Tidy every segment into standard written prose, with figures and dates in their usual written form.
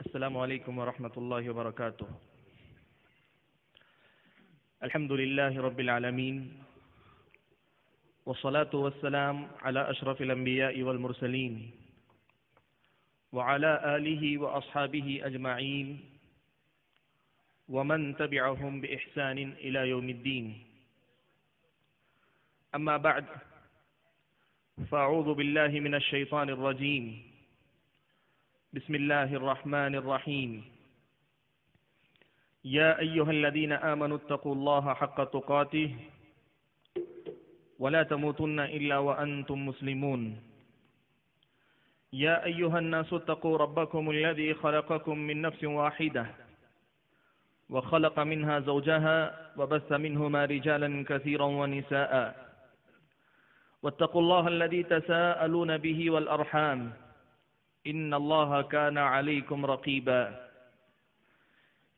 السلام عليكم ورحمة الله وبركاته. الحمد لله رب العالمين، والصلاة والسلام على أشرف الأنبياء والمرسلين وعلى آله وأصحابه أجمعين ومن تبعهم بإحسان إلى يوم الدين. أما بعد، فأعوذ بالله من الشيطان الرجيم. بسم الله الرحمن الرحيم. يا أيها الذين آمنوا اتقوا الله حق تقاته ولا تموتن إلا وأنتم مسلمون. يا أيها الناس اتقوا ربكم الذي خلقكم من نفس واحدة وخلق منها زوجها وبث منهما رجالا كثيرا ونساء واتقوا الله الذي تساءلون به والأرحام إن الله كان عليكم رقيبا.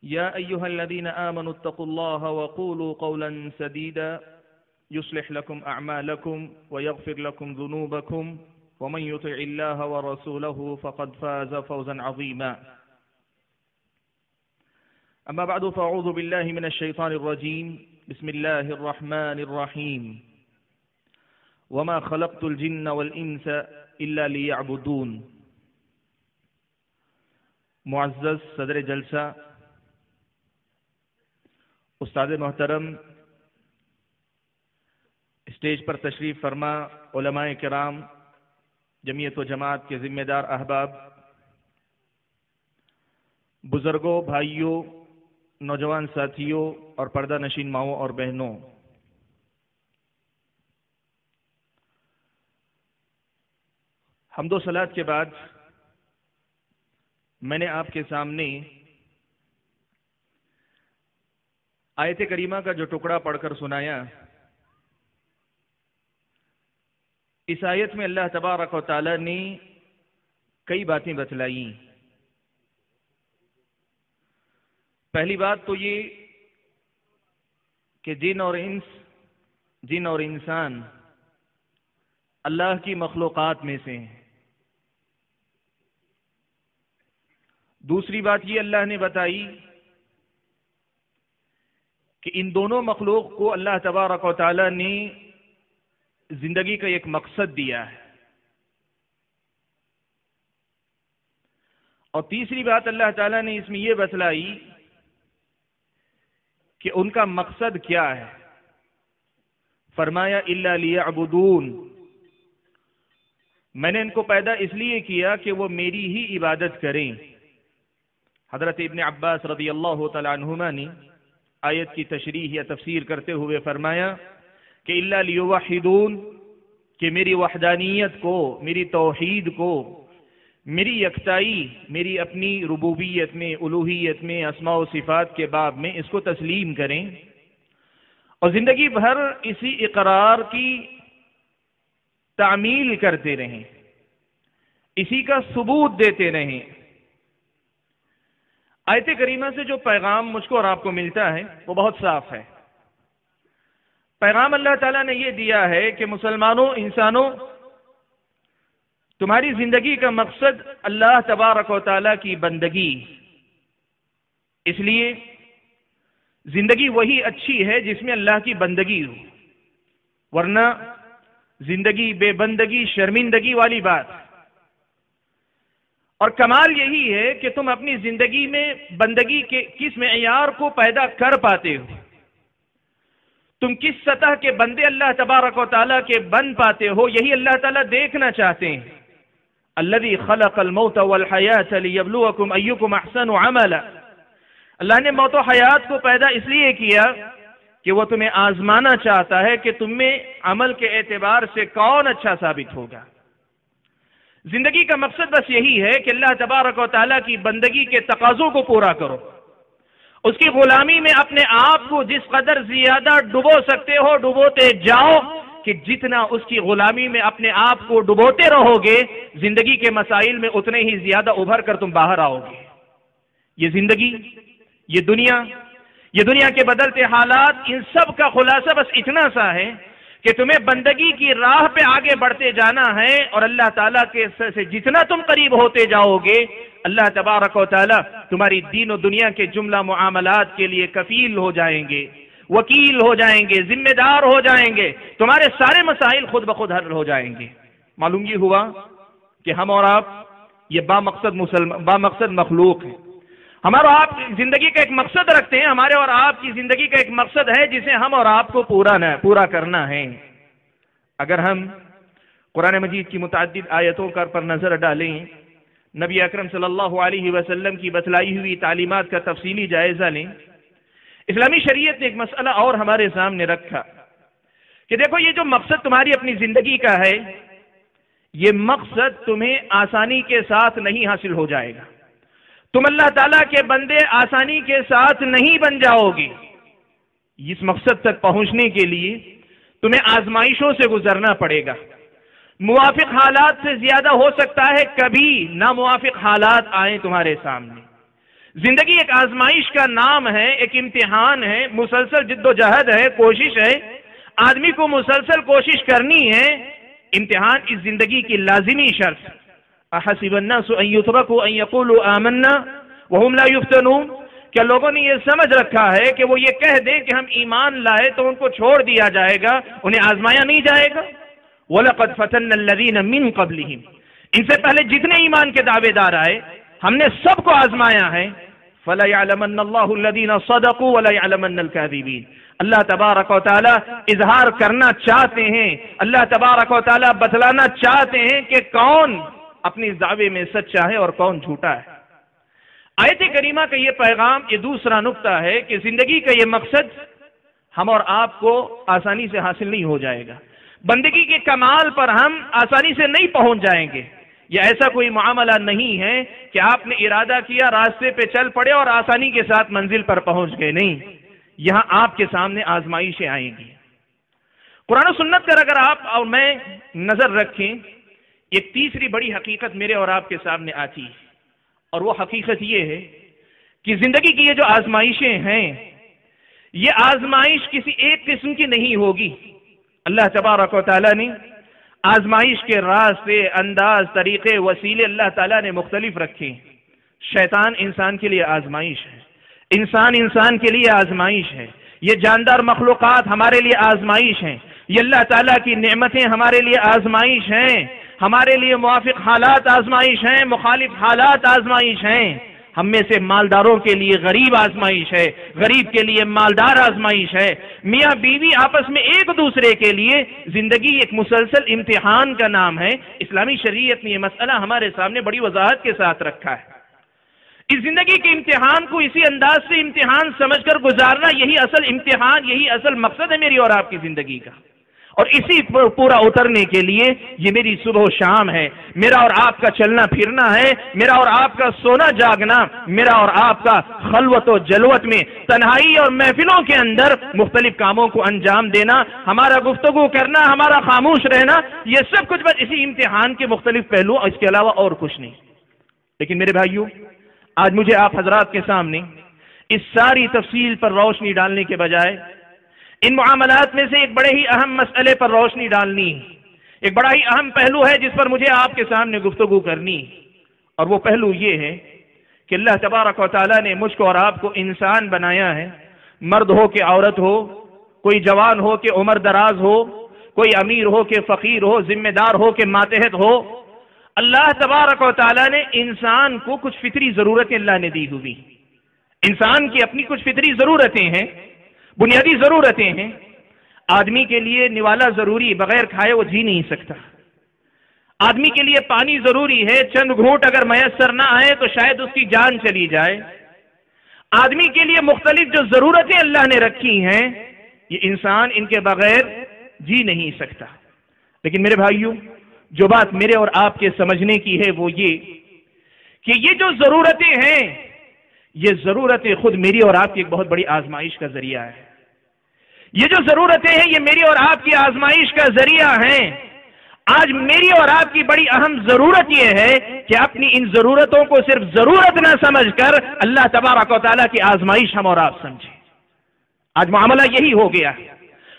يا أيها الذين آمنوا اتقوا الله وقولوا قولا سديدا يصلح لكم أعمالكم ويغفر لكم ذنوبكم ومن يطع الله ورسوله فقد فاز فوزا عظيما. أما بعد، فأعوذ بالله من الشيطان الرجيم. بسم الله الرحمن الرحيم. وما خلقت الجن والإنس إلا ليعبدون. معزز صدر جلسہ، استاد محترم، اسٹیج پر تشریف فرما علماء کرام، جمعیت و جماعت کے ذمہ دار احباب، بزرگوں، بھائیوں، نوجوان ساتھیوں اور پردہ نشین ماؤں اور بہنوں، حمد و صلات کے بعد میں نے آپ کے سامنے آیت کریمہ کا جو ٹکڑا پڑھ کر سنایا، اس آیت میں اللہ تبارک و تعالی نے کئی باتیں بتلائیں. پہلی بات تو یہ کہ جن اور انسان اللہ کی مخلوقات میں سے ہیں. دوسری بات یہ اللہ نے بتائی کہ ان دونوں مخلوق کو اللہ تبارک و تعالی نے زندگی کا ایک مقصد دیا ہے. اور تیسری بات اللہ تعالی نے اس میں یہ بتلائی کہ ان کا مقصد کیا ہے. فرمایا الا لیعبدون، میں نے ان کو پیدا اس لیے کیا کہ وہ میری ہی عبادت کریں. حضرت ابن عباس رضی اللہ تعالی عنہما نے آیت کی تشریح یا تفسیر کرتے ہوئے فرمایا کہ الا لیوحدون، کہ میری وحدانیت کو، میری توحید کو، میری یکتائی، میری اپنی ربوبیت میں، الوہیت میں، اسماء و صفات کے باب میں اس کو تسلیم کریں اور زندگی بھر اسی اقرار کی تعمیل کرتے رہیں، اسی کا ثبوت دیتے رہیں. آیت کریمہ سے جو پیغام مجھ کو اور آپ کو ملتا ہے وہ بہت صاف ہے. پیغام اللہ تعالیٰ نے یہ دیا ہے کہ مسلمانوں، انسانوں، تمہاری زندگی کا مقصد اللہ تبارک و تعالیٰ کی بندگی. اس لیے زندگی وہی اچھی ہے جس میں اللہ کی بندگی ہو، ورنہ زندگی بے بندگی، شرمندگی والی بات. اور کمال یہی ہے کہ تم اپنی زندگی میں بندگی کے کس معیار کو پیدا کر پاتے ہو، تم کس سطح کے بندے اللہ تبارک و تعالیٰ کے بن پاتے ہو، یہی اللہ تعالیٰ دیکھنا چاہتے ہیں. الذی خلق الموت والحیاۃ لیبلوکم ایکم احسن عملا. اللہ نے موت و حیات کو پیدا اس لیے کیا کہ وہ تمہیں آزمانا چاہتا ہے کہ تم میں عمل کے اعتبار سے کون اچھا ثابت ہوگا. زندگی کا مقصد بس یہی ہے کہ اللہ تبارک و تعالیٰ کی بندگی کے تقاضوں کو پورا کرو، اس کی غلامی میں اپنے آپ کو جس قدر زیادہ ڈبو سکتے ہو ڈبوتے جاؤ کہ جتنا اس کی غلامی میں اپنے آپ کو ڈبوتے رہو گے زندگی کے مسائل میں اتنے ہی زیادہ ابھر کر تم باہر آؤ گے. یہ زندگی، یہ دنیا کے بدلتے حالات، ان سب کا خلاصہ بس اتنا سا ہے کہ تمہیں بندگی کی راہ پہ آگے بڑھتے جانا ہے اور اللہ تعالیٰ کے سے جتنا تم قریب ہوتے جاؤ گے اللہ تبارک و تعالی تمہاری دین و دنیا کے جملہ معاملات کے لیے کفیل ہو جائیں گے، وکیل ہو جائیں گے، ذمہ دار ہو جائیں گے، تمہارے سارے مسائل خود بخود حل ہو جائیں گے۔ معلوم یہ ہوا کہ ہم اور آپ یہ بامقصد مخلوق ہیں۔ ہمارا آپ زندگی کا ایک مقصد رکھتے ہیں، ہمارے اور آپ کی زندگی کا ایک مقصد ہے جسے ہم اور آپ کو پورا کرنا ہے۔ اگر ہم قرآن مجید کی متعدد آیتوں پر نظر ڈالیں، نبی اکرم صلی اللہ علیہ وسلم کی بتلائی ہوئی تعلیمات کا تفصیلی جائزہ لیں، اسلامی شریعت نے ایک مسئلہ اور ہمارے سامنے رکھا کہ دیکھو یہ جو مقصد تمہاری اپنی زندگی کا ہے، یہ مقصد تمہیں آسانی کے ساتھ نہیں حاصل ہو جائے گا، تم اللہ تعالیٰ کے بندے آسانی کے ساتھ نہیں بن جاؤ گے۔ اس مقصد تک پہنچنے کے لیے تمہیں آزمائشوں سے گزرنا پڑے گا۔ موافق حالات سے زیادہ ہو سکتا ہے کبھی ناموافق حالات آئیں تمہارے سامنے۔ زندگی ایک آزمائش کا نام ہے، ایک امتحان ہے، مسلسل جد و جہد ہے، کوشش ہے، آدمی کو مسلسل کوشش کرنی ہے۔ امتحان اس زندگی کی لازمی شرط۔ احسب الناس ان يتركوا ان يقولوا آمنا وهم لا يفتنون، کیا لوگوں نے یہ سمجھ رکھا ہے کہ وہ یہ کہہ دیں کہ ہم ایمان لائے تو ان کو چھوڑ دیا جائے گا، انہیں آزمایا نہیں جائے گا؟ وَلَقَدْ فَتَنَّ الَّذِينَ مِن قَبْلِهِمْ، ان سے پہلے جتنے ایمان کے دعوے دار آئے ہم نے سب کو آزمایا ہے۔ فَلَيَعْلَمَنَّ اللَّهُ الَّذِينَ صَدَقُوا وَلَيَعْلَمَنَّ الْكَاذِبِينَ، اللہ تبارک و تعالیٰ اظہار کرنا چاہتے ہیں، اللہ تبارک و تعالیٰ بتلانا چاہتے ہیں کہ کون اپنی دعوے میں سچا ہے اور کون جھوٹا ہے۔ آیت کریمہ کا یہ پیغام، یہ دوسرا نقطہ ہے کہ زندگی کا یہ مقصد ہم اور آپ کو آسانی سے حاصل نہیں ہو جائے گا، بندگی کے کمال پر ہم آسانی سے نہیں پہنچ جائیں گے۔ یہ ایسا کوئی معاملہ نہیں ہے کہ آپ نے ارادہ کیا، راستے پہ چل پڑے اور آسانی کے ساتھ منزل پر پہنچ گئے، نہیں، یہاں آپ کے سامنے آزمائشیں آئیں گی۔ قرآن و سنت پر اگر آپ اور میں نظر رکھیں، ایک تیسری بڑی حقیقت میرے اور آپ کے سامنے آتی ہے، اور وہ حقیقت یہ ہے کہ زندگی کی یہ جو آزمائشیں ہیں، یہ آزمائش کسی ایک قسم کی نہیں ہوگی۔ اللہ تبارک و تعالیٰ نے آزمائش کے راستے، انداز، طریقے، وسیلے اللہ تعالیٰ نے مختلف رکھے۔ شیطان انسان کے لیے آزمائش ہے، انسان کے لیے آزمائش ہے، یہ جاندار مخلوقات ہمارے لیے آزمائش ہیں، یہ اللہ تعالیٰ کی نعمتیں ہمارے لیے آزمائش ہیں، ہمارے لیے موافق حالات آزمائش ہیں، مخالف حالات آزمائش ہیں۔ ہم میں سے مالداروں کے لیے غریب آزمائش ہے، غریب کے لیے مالدار آزمائش ہے، میاں بیوی آپس میں ایک دوسرے کے لیے زندگی ایک مسلسل امتحان کا نام ہے۔ اسلامی شریعت نے یہ مسئلہ ہمارے سامنے بڑی وضاحت کے ساتھ رکھا ہے۔ اس زندگی کے امتحان کو اسی انداز سے امتحان سمجھ کر گزارنا، یہی اصل امتحان، یہی اصل مقصد ہے میری اور آپ کی زندگی کا، اور اسی پر پورا اترنے کے لیے یہ میری صبح و شام ہے، میرا اور آپ کا چلنا پھرنا ہے، میرا اور آپ کا سونا جاگنا، میرا اور آپ کا خلوت و جلوت میں، تنہائی اور محفلوں کے اندر مختلف کاموں کو انجام دینا، ہمارا گفتگو کرنا، ہمارا خاموش رہنا، یہ سب کچھ بس اسی امتحان کے مختلف پہلو، اس کے علاوہ اور کچھ نہیں۔ لیکن میرے بھائیوں، آج مجھے آپ حضرات کے سامنے اس ساری تفصیل پر روشنی ڈالنے کے بجائے ان معاملات میں سے ایک بڑے ہی اہم مسئلے پر روشنی ڈالنی، ایک بڑا ہی اہم پہلو ہے جس پر مجھے آپ کے سامنے گفتگو کرنی، اور وہ پہلو یہ ہے کہ اللہ تبارک و تعالیٰ نے مجھ کو اور آپ کو انسان بنایا ہے، مرد ہو کہ عورت ہو، کوئی جوان ہو کہ عمر دراز ہو، کوئی امیر ہو کہ فقیر ہو، ذمہ دار ہو کہ ماتحت ہو، اللہ تبارک و تعالیٰ نے انسان کو کچھ فطری ضرورتیں اللہ نے دی ہوئی۔ انسان کی اپنی کچھ فطری ضرورتیں ہیں، بنیادی ضرورتیں ہیں۔ آدمی کے لیے نوالا ضروری، بغیر کھائے وہ جی نہیں سکتا۔ آدمی کے لیے پانی ضروری ہے، چند گھونٹ اگر میسر نہ آئے تو شاید اس کی جان چلی جائے۔ آدمی کے لیے مختلف جو ضرورتیں اللہ نے رکھی ہیں، یہ انسان ان کے بغیر جی نہیں سکتا۔ لیکن میرے بھائیوں، جو بات میرے اور آپ کے سمجھنے کی ہے وہ یہ کہ یہ جو ضرورتیں ہیں، یہ ضرورتیں خود میری اور آپ کی ایک بہت بڑی آزمائش کا ذریعہ ہے۔ یہ جو ضرورتیں ہیں، یہ میری اور آپ کی آزمائش کا ذریعہ ہیں۔ آج میری اور آپ کی بڑی اہم ضرورت یہ ہے کہ اپنی ان ضرورتوں کو صرف ضرورت نہ سمجھ کر اللہ تبارک و تعالیٰ کی آزمائش ہم اور آپ سمجھیں۔ آج معاملہ یہی ہو گیا ہے،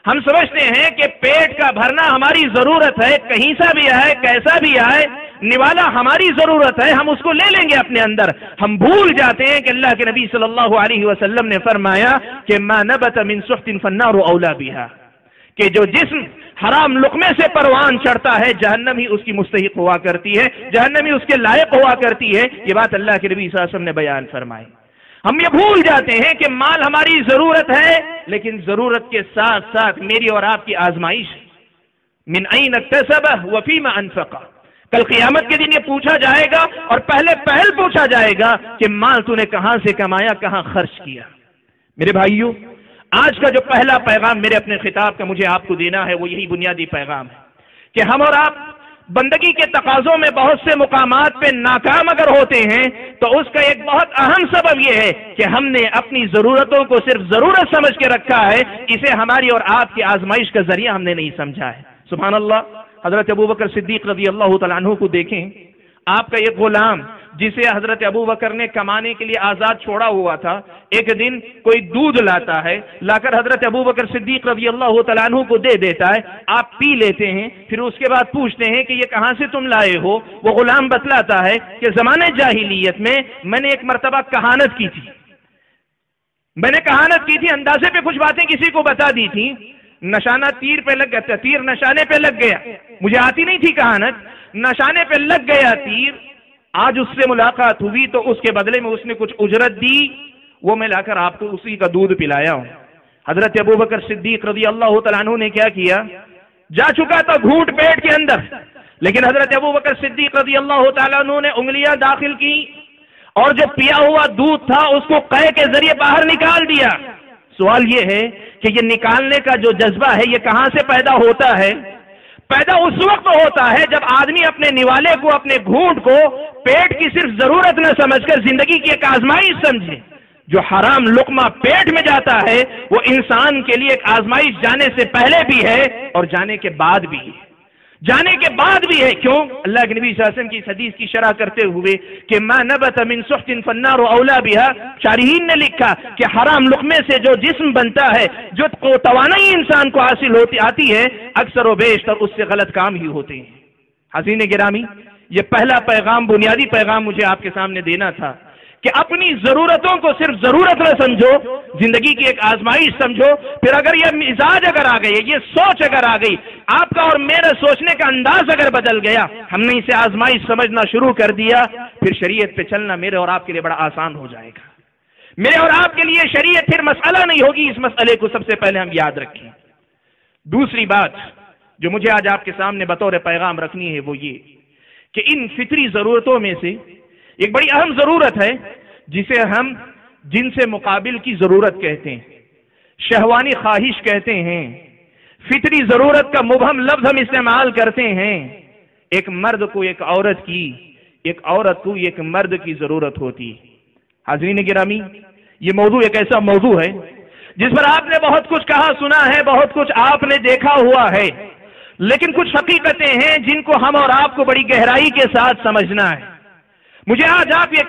ہم سمجھتے ہیں کہ پیٹ کا بھرنا ہماری ضرورت ہے، کہیں سے بھی آئے، کیسا بھی آئے، نوالا ہماری ضرورت ہے، ہم اس کو لے لیں گے اپنے اندر. ہم بھول جاتے ہیں کہ اللہ کے نبی صلی اللہ علیہ وسلم نے فرمایا کہ ما نبت من سخط فالنار اولا بها، کہ جو جسم حرام لقمے سے پروان چڑھتا ہے جہنم ہی اس کی مستحق ہوا کرتی ہے، جہنم ہی اس کے لائق ہوا کرتی ہے. یہ بات اللہ کے نبی صلی اللہ علیہ وسلم نے بیان فرمائی. ہم یہ بھول جاتے ہیں کہ مال ہماری ضرورت ہے، لیکن ضرورت کے ساتھ ساتھ میری اور آپ کی آزمائش. من این اکتسبہ وفیما انفقہ، کل قیامت کے دن یہ پوچھا جائے گا اور پہل پوچھا جائے گا کہ مال تو نے کہاں سے کمایا، کہاں خرچ کیا. میرے بھائیوں، آج کا جو پہلا پیغام میرے اپنے خطاب کا مجھے آپ کو دینا ہے وہ یہی بنیادی پیغام ہے کہ ہم اور آپ بندگی کے تقاضوں میں بہت سے مقامات پہ ناکام اگر ہوتے ہیں تو اس کا ایک بہت اہم سبب یہ ہے کہ ہم نے اپنی ضرورتوں کو صرف ضرورت سمجھ کے رکھا ہے، اسے ہماری اور آپ کی آزمائش کا ذریعہ ہم نے نہیں سمجھا ہے. سبحان اللہ. حضرت ابوبکر صدیق رضی اللہ تعالیٰ عنہ کو دیکھیں، آپ کا ایک غلام جسے حضرت ابوبکر نے کمانے کے لیے آزاد چھوڑا ہوا تھا، ایک دن کوئی دودھ لاتا ہے، لا کر حضرت ابوبکر صدیق رضی اللہ تعالیٰ عنہ کو دے دیتا ہے. آپ پی لیتے ہیں، پھر اس کے بعد پوچھتے ہیں کہ یہ کہاں سے تم لائے ہو؟ وہ غلام بتلاتا ہے کہ زمانے جاہلیت میں نے ایک مرتبہ کہانت کی تھی، اندازے پہ کچھ باتیں کسی کو بتا دی تھی، نشانہ تیر پہ لگ گیا، تیر نشانے پہ لگ گیا، مجھے آتی نہیں تھی کہانت، نشانے پہ لگ گیا تیر. آج اس سے ملاقات ہوئی تو اس کے بدلے میں اس نے کچھ اجرت دی، وہ میں لا کر آپ کو اسی کا دودھ پلایا ہوں. حضرت ابوبکر صدیق رضی اللہ تعالیٰ عنہ نے کیا کیا؟ جا چکا تھا گھونٹ پیٹ کے اندر، لیکن حضرت ابوبکر صدیق رضی اللہ تعالیٰ عنہ نے انگلیاں داخل کی اور جو پیا ہوا دودھ تھا اس کو قے کے ذریعے باہر نکال دیا. سوال یہ ہے کہ یہ نکالنے کا جو جذبہ ہے یہ کہاں سے پیدا ہوتا ہے؟ پیدا اس وقت ہوتا ہے جب آدمی اپنے نوالے کو، اپنے گھونٹ کو پیٹ کی صرف ضرورت نہ سمجھ کر زندگی کی ایک آزمائش سمجھے. جو حرام لقمہ پیٹ میں جاتا ہے وہ انسان کے لیے ایک آزمائش جانے سے پہلے بھی ہے اور جانے کے بعد بھی ہے. کیوں؟ اللہ کے نبی صلی اللہ علیہ وسلم کی اس حدیث کی شرح کرتے ہوئے کہ ما نبت من سخط فالنار اولا بها، شارحین نے لکھا کہ حرام لقمے سے جو جسم بنتا ہے، جو توانائی انسان کو حاصل آتی ہے، اکثر و بیشتر اس سے غلط کام ہی ہوتے ہیں. حاضرین گرامی، یہ پہلا پیغام، بنیادی پیغام مجھے آپ کے سامنے دینا تھا کہ اپنی ضرورتوں کو صرف ضرورت نہ سمجھو، زندگی کی ایک آزمائش سمجھو. پھر اگر یہ مزاج اگر آ گئی، یہ سوچ اگر آ گئی، آپ کا اور میرا سوچنے کا انداز اگر بدل گیا، ہم نے اسے آزمائش سمجھنا شروع کر دیا، پھر شریعت پہ چلنا میرے اور آپ کے لیے بڑا آسان ہو جائے گا. میرے اور آپ کے لیے شریعت پھر مسئلہ نہیں ہوگی. اس مسئلے کو سب سے پہلے ہم یاد رکھیں. دوسری بات جو مجھے آج آپ کے سامنے بطور پیغام رکھنی ہے وہ یہ کہ ان فطری ضرورتوں میں سے ایک بڑی اہم ضرورت ہے جسے ہم جن سے مقابل کی ضرورت کہتے ہیں، شہوانی خواہش کہتے ہیں، فطری ضرورت کا مبہم لفظ ہم استعمال کرتے ہیں. ایک مرد کو ایک عورت کی، ایک عورت کو ایک مرد کی ضرورت ہوتی. حاضرین گرامی، یہ موضوع ایک ایسا موضوع ہے جس پر آپ نے بہت کچھ کہا سنا ہے، بہت کچھ آپ نے دیکھا ہوا ہے، لیکن کچھ حقیقتیں ہیں جن کو ہم اور آپ کو بڑی گہرائی کے ساتھ سمجھنا ہے. مجھے آج آپ یہ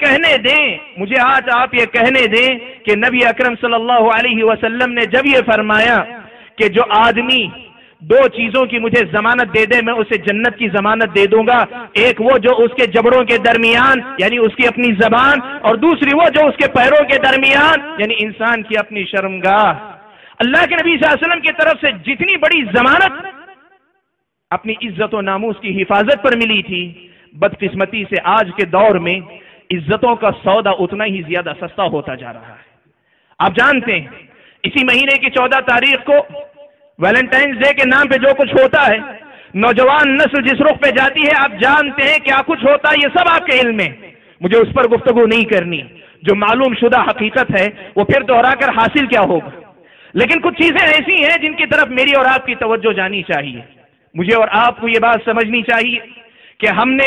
کہنے دیں کہ نبی اکرم صلی اللہ علیہ وسلم نے جب یہ فرمایا کہ جو آدمی دو چیزوں کی مجھے ضمانت دے دے میں اسے جنت کی ضمانت دے دوں گا، ایک وہ جو اس کے جبڑوں کے درمیان یعنی اس کی اپنی زبان، اور دوسری وہ جو اس کے پیروں کے درمیان یعنی انسان کی اپنی شرمگاہ. اللہ کے نبی صلی اللہ علیہ وسلم کی طرف سے جتنی بڑی ضمانت اپنی عزت و ناموس کی حفاظت پر ملی تھی، بدقسمتی سے آج کے دور میں عزتوں کا سودا اتنا ہی زیادہ سستا ہوتا جا رہا ہے. آپ جانتے ہیں اسی مہینے کی 14 تاریخ کو ویلنٹائنز ڈے کے نام پہ جو کچھ ہوتا ہے، نوجوان نسل جس رخ پہ جاتی ہے، آپ جانتے ہیں کیا کچھ ہوتا ہے، یہ سب آپ کے علم میں. مجھے اس پر گفتگو نہیں کرنی، جو معلوم شدہ حقیقت ہے وہ پھر دوہرا کر حاصل کیا ہوگا. لیکن کچھ چیزیں ایسی ہیں جن کی طرف میری اور آپ کی توجہ جانی چاہیے. مجھے اور آپ کو یہ بات سمجھنی چاہیے کہ ہم نے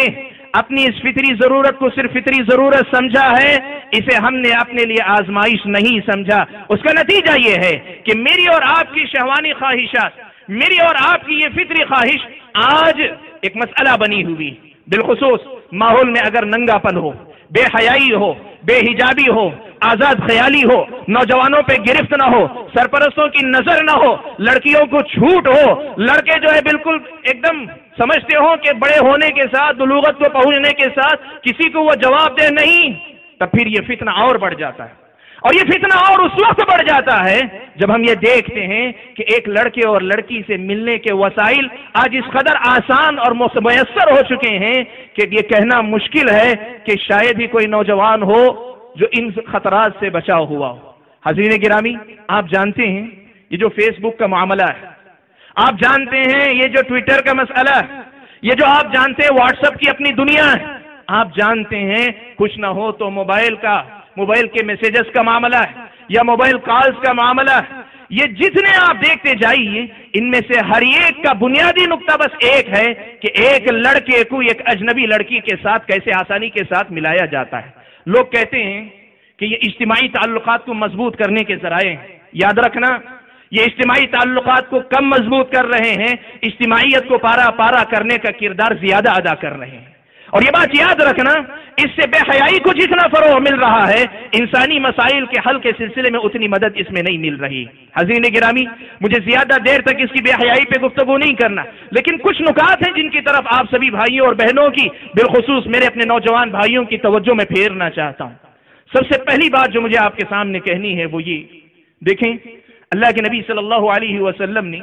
اپنی اس فطری ضرورت کو صرف فطری ضرورت سمجھا ہے، اسے ہم نے اپنے لیے آزمائش نہیں سمجھا. اس کا نتیجہ یہ ہے کہ میری اور آپ کی شہوانی خواہشات، میری اور آپ کی یہ فطری خواہش آج ایک مسئلہ بنی ہوئی. بالخصوص ماحول میں اگر ننگا پن ہو، بے حیائی ہو، بے حجابی ہو، آزاد خیالی ہو، نوجوانوں پہ گرفت نہ ہو، سرپرستوں کی نظر نہ ہو، لڑکیوں کو چھوٹ ہو، لڑکے جو ہے بالکل ایک دم سمجھتے ہو کہ بڑے ہونے کے ساتھ، بلوغت کو پہنچنے کے ساتھ کسی کو وہ جواب دے نہیں، تب پھر یہ فتنہ اور بڑھ جاتا ہے۔ اور یہ فتنہ اور اس وقت بڑھ جاتا ہے جب ہم یہ دیکھتے ہیں کہ ایک لڑکے اور لڑکی سے ملنے کے وسائل آج اس قدر آسان اور میسر ہو چکے ہیں کہ یہ کہنا مشکل ہے کہ شاید ہی کوئی نوجوان ہو جو ان خطرات سے بچا ہوا ہو۔ حضرین گرامی، آپ جانتے ہیں یہ جو فیس بک کا معاملہ ہے، آپ جانتے ہیں یہ جو ٹویٹر کا مسئلہ ہے، یہ جو آپ جانتے ہیں واٹس ایپ کی اپنی دنیا ہے، آپ جانتے ہیں کچھ نہ ہو تو موبائل کے میسیجز کا معاملہ ہے یا موبائل کالز کا معاملہ ہے، یہ جتنے آپ دیکھتے جائیے ان میں سے ہر ایک کا بنیادی نقطہ بس ایک ہے کہ ایک لڑکے کو ایک اجنبی لڑکی کے ساتھ کیسے آسانی کے ساتھ ملایا جاتا ہے۔ لوگ کہتے ہیں کہ یہ اجتماعی تعلقات کو مضبوط کرنے کے ذرائع ہیں، یاد رکھنا یہ اجتماعی تعلقات کو کم مضبوط کر رہے ہیں، اجتماعیت کو پارا پارا کرنے کا کردار زیادہ ادا کر رہے ہیں۔ اور یہ بات یاد رکھنا، اس سے بے حیائی کو جتنا فروغ مل رہا ہے، انسانی مسائل کے حل کے سلسلے میں اتنی مدد اس میں نہیں مل رہی۔ حضرین گرامی، مجھے زیادہ دیر تک اس کی بے حیائی پہ گفتگو نہیں کرنا، لیکن کچھ نکات ہیں جن کی طرف آپ سبھی بھائیوں اور بہنوں کی، بالخصوص میرے اپنے نوجوان بھائیوں کی توجہ میں پھیرنا چاہتا ہوں۔ سب سے پہلی بات جو مجھے آپ کے سامنے کہنی ہے وہ یہ، دیکھیں اللہ کے نبی صلی اللہ علیہ وسلم نے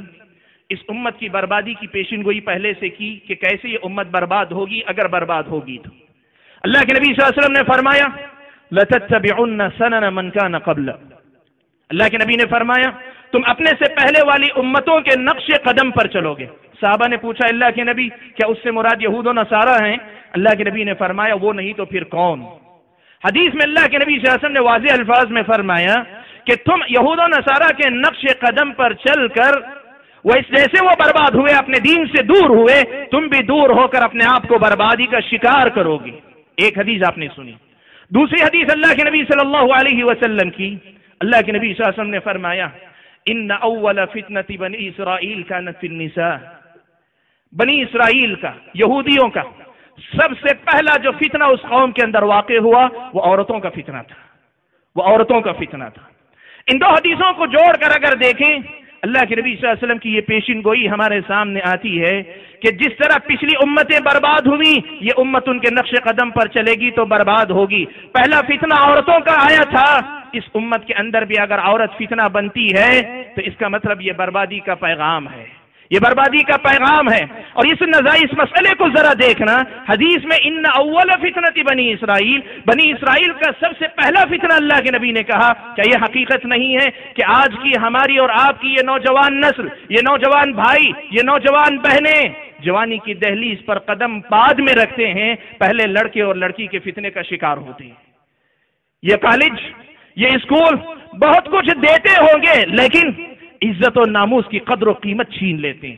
اس امت کی بربادی کی پیشن گوئی پہلے سے کی کہ کیسے یہ امت برباد ہوگی اگر برباد ہوگی تو۔ اللہ کے نبی صلی اللہ علیہ وسلم نے فرمایا لَتَتَّبِعُنَّ سَنَنَ مَنْ كَانَ قَبْلَ، اللہ کے نبی نے فرمایا تم اپنے سے پہلے والی امتوں کے نقش قدم پر چلو گے۔ صحابہ نے پوچھا اللہ کے نبی کیا اس سے مراد یہود و نصارہ ہیں؟ اللہ کے نبی نے فرمایا وہ نہیں تو پھر کون؟ حدیث میں اللہ کے نبی صلی اللہ علیہ وسلم نے واضح الفاظ میں فرمایا کہ تم یہود و نصارہ کے نقش قدم پر چل کر جیسے وہ برباد ہوئے، اپنے دین سے دور ہوئے، تم بھی دور ہو کر اپنے آپ کو بربادی کا شکار کرو گے۔ ایک حدیث آپ نے سنی۔ دوسری حدیث اللہ کے نبی صلی اللہ علیہ وسلم کی، اللہ کے نبی صلی اللہ علیہ وسلم نے فرمایا ان اول فتنۃ بنی اسرائیل کانت فی النساء، بنی اسرائیل کا، یہودیوں کا سب سے پہلا جو فتنہ اس قوم کے اندر واقع ہوا وہ عورتوں کا فتنہ تھا، وہ عورتوں کا فتنہ تھا۔ ان دو حدیثوں کو جوڑ کر اگر دیکھیں، اللہ کے نبی صلی اللہ علیہ وسلم کی یہ پیشن گوئی ہمارے سامنے آتی ہے کہ جس طرح پچھلی امتیں برباد ہوئی، یہ امت ان کے نقش قدم پر چلے گی تو برباد ہوگی۔ پہلا فتنہ عورتوں کا آیا تھا، اس امت کے اندر بھی اگر عورت فتنہ بنتی ہے تو اس کا مطلب یہ بربادی کا پیغام ہے، یہ بربادی کا پیغام ہے۔ اور اس مسئلے کو ذرا دیکھنا، حدیث میں ان اول فتنۃ بنی اسرائیل، بنی اسرائیل کا سب سے پہلا فتنہ اللہ کے نبی نے کہا، کیا یہ حقیقت نہیں ہے کہ آج کی ہماری اور آپ کی یہ نوجوان نسل، یہ نوجوان بھائی، یہ نوجوان بہنیں جوانی کی دہلیز پر قدم بعد میں رکھتے ہیں، پہلے لڑکے اور لڑکی کے فتنے کا شکار ہوتے ہیں۔ یہ کالج، یہ اسکول بہت کچھ دیتے ہوں گے لیکن عزت و ناموس کی قدر و قیمت چھین لیتے ہیں۔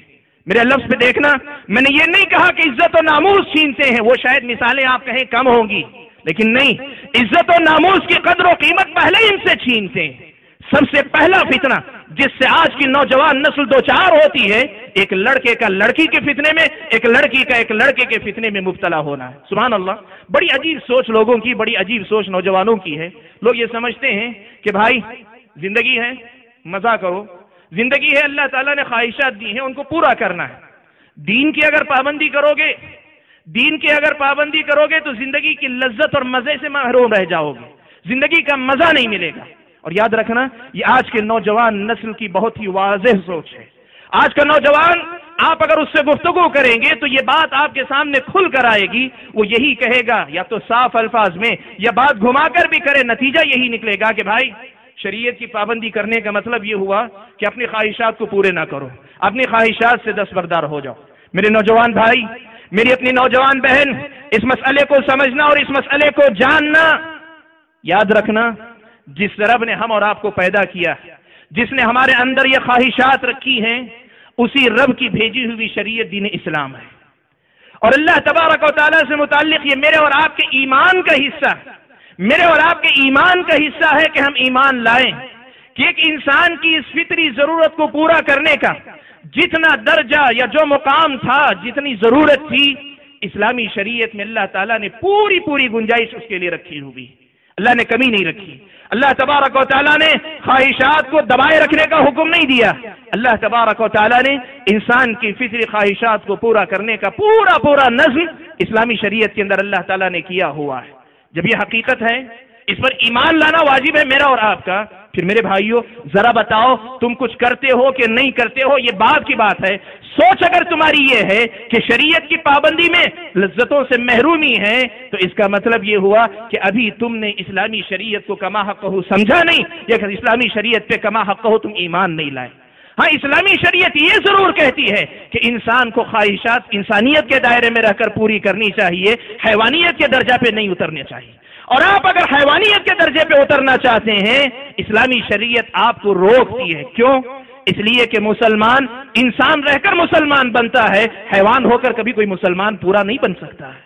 میرے لفظ پہ دیکھنا، میں نے یہ نہیں کہا کہ عزت و ناموس چھینتے ہیں، وہ شاید مثالیں آپ کہیں کم ہوں گی، لیکن نہیں، عزت و ناموس کی قدر و قیمت پہلے ان سے چھینتے ہیں۔ سب سے پہلا فتنہ جس سے آج کی نوجوان نسل دوچار ہوتی ہے، ایک لڑکے کا لڑکی کے فتنے میں، ایک لڑکی کا ایک لڑکے کے فتنے میں مبتلا ہونا ہے۔ سبحان اللہ، بڑی عجیب سوچ لوگوں کی، بڑی عجیب سوچ نوجوانوں کی ہے۔ لوگ یہ سمجھتے ہیں کہ بھائی زندگی ہے، مزہ کرو، زندگی ہے، اللہ تعالیٰ نے خواہشات دی ہیں، ان کو پورا کرنا ہے۔ دین کی اگر پابندی کرو گے، دین کی اگر پابندی کرو گے تو زندگی کی لذت اور مزے سے محروم رہ جاؤ گے، زندگی کا مزہ نہیں ملے گا۔ اور یاد رکھنا، یہ آج کے نوجوان نسل کی بہت ہی واضح سوچ ہے۔ آج کا نوجوان، آپ اگر اس سے گفتگو کریں گے تو یہ بات آپ کے سامنے کھل کر آئے گی، وہ یہی کہے گا، یا تو صاف الفاظ میں یا بات گھما کر بھی کرے، نتیجہ یہی نکلے گا کہ بھائی شریعت کی پابندی کرنے کا مطلب یہ ہوا کہ اپنی خواہشات کو پورے نہ کرو، اپنی خواہشات سے دستبردار ہو جاؤ۔ میرے نوجوان بھائی، میری اپنی نوجوان بہن، اس مسئلے کو سمجھنا اور اس مسئلے کو جاننا، یاد رکھنا، جس رب نے ہم اور آپ کو پیدا کیا، جس نے ہمارے اندر یہ خواہشات رکھی ہیں، اسی رب کی بھیجی ہوئی شریعت دین اسلام ہے۔ اور اللہ تبارک و تعالیٰ سے متعلق یہ میرے اور آپ کے ایمان کا حصہ، میرے اور آپ کے ایمان کا حصہ ہے کہ ہم ایمان لائیں کہ ایک انسان کی اس فطری ضرورت کو پورا کرنے کا جتنا درجہ یا جو مقام تھا، جتنی ضرورت تھی، اسلامی شریعت میں اللہ تعالیٰ نے پوری گنجائش اس کے لیے رکھی ہوئی، اللہ نے کمی نہیں رکھی۔ اللہ تبارک و تعالیٰ نے خواہشات کو دبائے رکھنے کا حکم نہیں دیا. اللہ تبارک و تعالیٰ نے انسان کی فطری خواہشات کو پورا کرنے کا پورا نظم اسلامی شریعت کے اندر اللہ تعالیٰ نے کیا ہوا ہے. جب یہ حقیقت ہے اس پر ایمان لانا واجب ہے میرا اور آپ کا. پھر میرے بھائیوں ذرا بتاؤ تم کچھ کرتے ہو کہ نہیں کرتے ہو، یہ بات کی بات ہے. سوچ اگر تمہاری یہ ہے کہ شریعت کی پابندی میں لذتوں سے محرومی ہے تو اس کا مطلب یہ ہوا کہ ابھی تم نے اسلامی شریعت کو کما حقہ سمجھا نہیں، یا اسلامی شریعت پہ کما حقہ تم ایمان نہیں لائے. ہاں اسلامی شریعت یہ ضرور کہتی ہے کہ انسان کو خواہشات انسانیت کے دائرے میں رہ کر پوری کرنی چاہیے، حیوانیت کے درجہ پہ نہیں اترنے چاہیے. اور آپ اگر حیوانیت کے درجے پہ اترنا چاہتے ہیں اسلامی شریعت آپ کو روکتی ہے. کیوں؟ اس لیے کہ مسلمان انسان رہ کر مسلمان بنتا ہے، حیوان ہو کر کبھی کوئی مسلمان پورا نہیں بن سکتا ہے.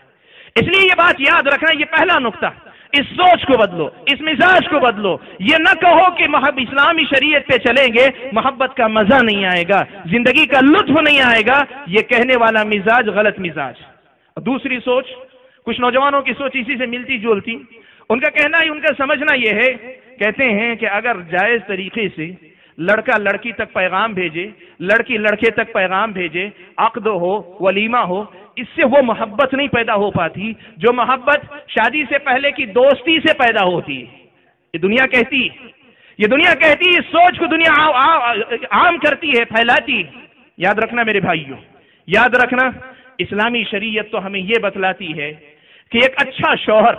اس لیے یہ بات یاد رکھنا، یہ پہلا نقطہ. اس سوچ کو بدلو، اس مزاج کو بدلو. یہ نہ کہو کہ اسلامی شریعت پہ چلیں گے محبت کا مزہ نہیں آئے گا، زندگی کا لطف نہیں آئے گا. یہ کہنے والا مزاج غلط مزاج. اور دوسری سوچ، کچھ نوجوانوں کی سوچ اسی سے ملتی جلتی. ان کا کہنا ان کا سمجھنا یہ ہے، کہتے ہیں کہ اگر جائز طریقے سے لڑکا لڑکی تک پیغام بھیجے، لڑکی لڑکے تک پیغام بھیجے، عقد ہو، ولیمہ ہو، اس سے وہ محبت نہیں پیدا ہو پاتی جو محبت شادی سے پہلے کی دوستی سے پیدا ہوتی ہے. یہ دنیا کہتی ہے، اس سوچ کو دنیا عام کرتی ہے، پھیلاتی. یاد رکھنا میرے بھائیوں، یاد رکھنا اسلامی شریعت تو ہمیں یہ بتلاتی ہے کہ ایک اچھا شوہر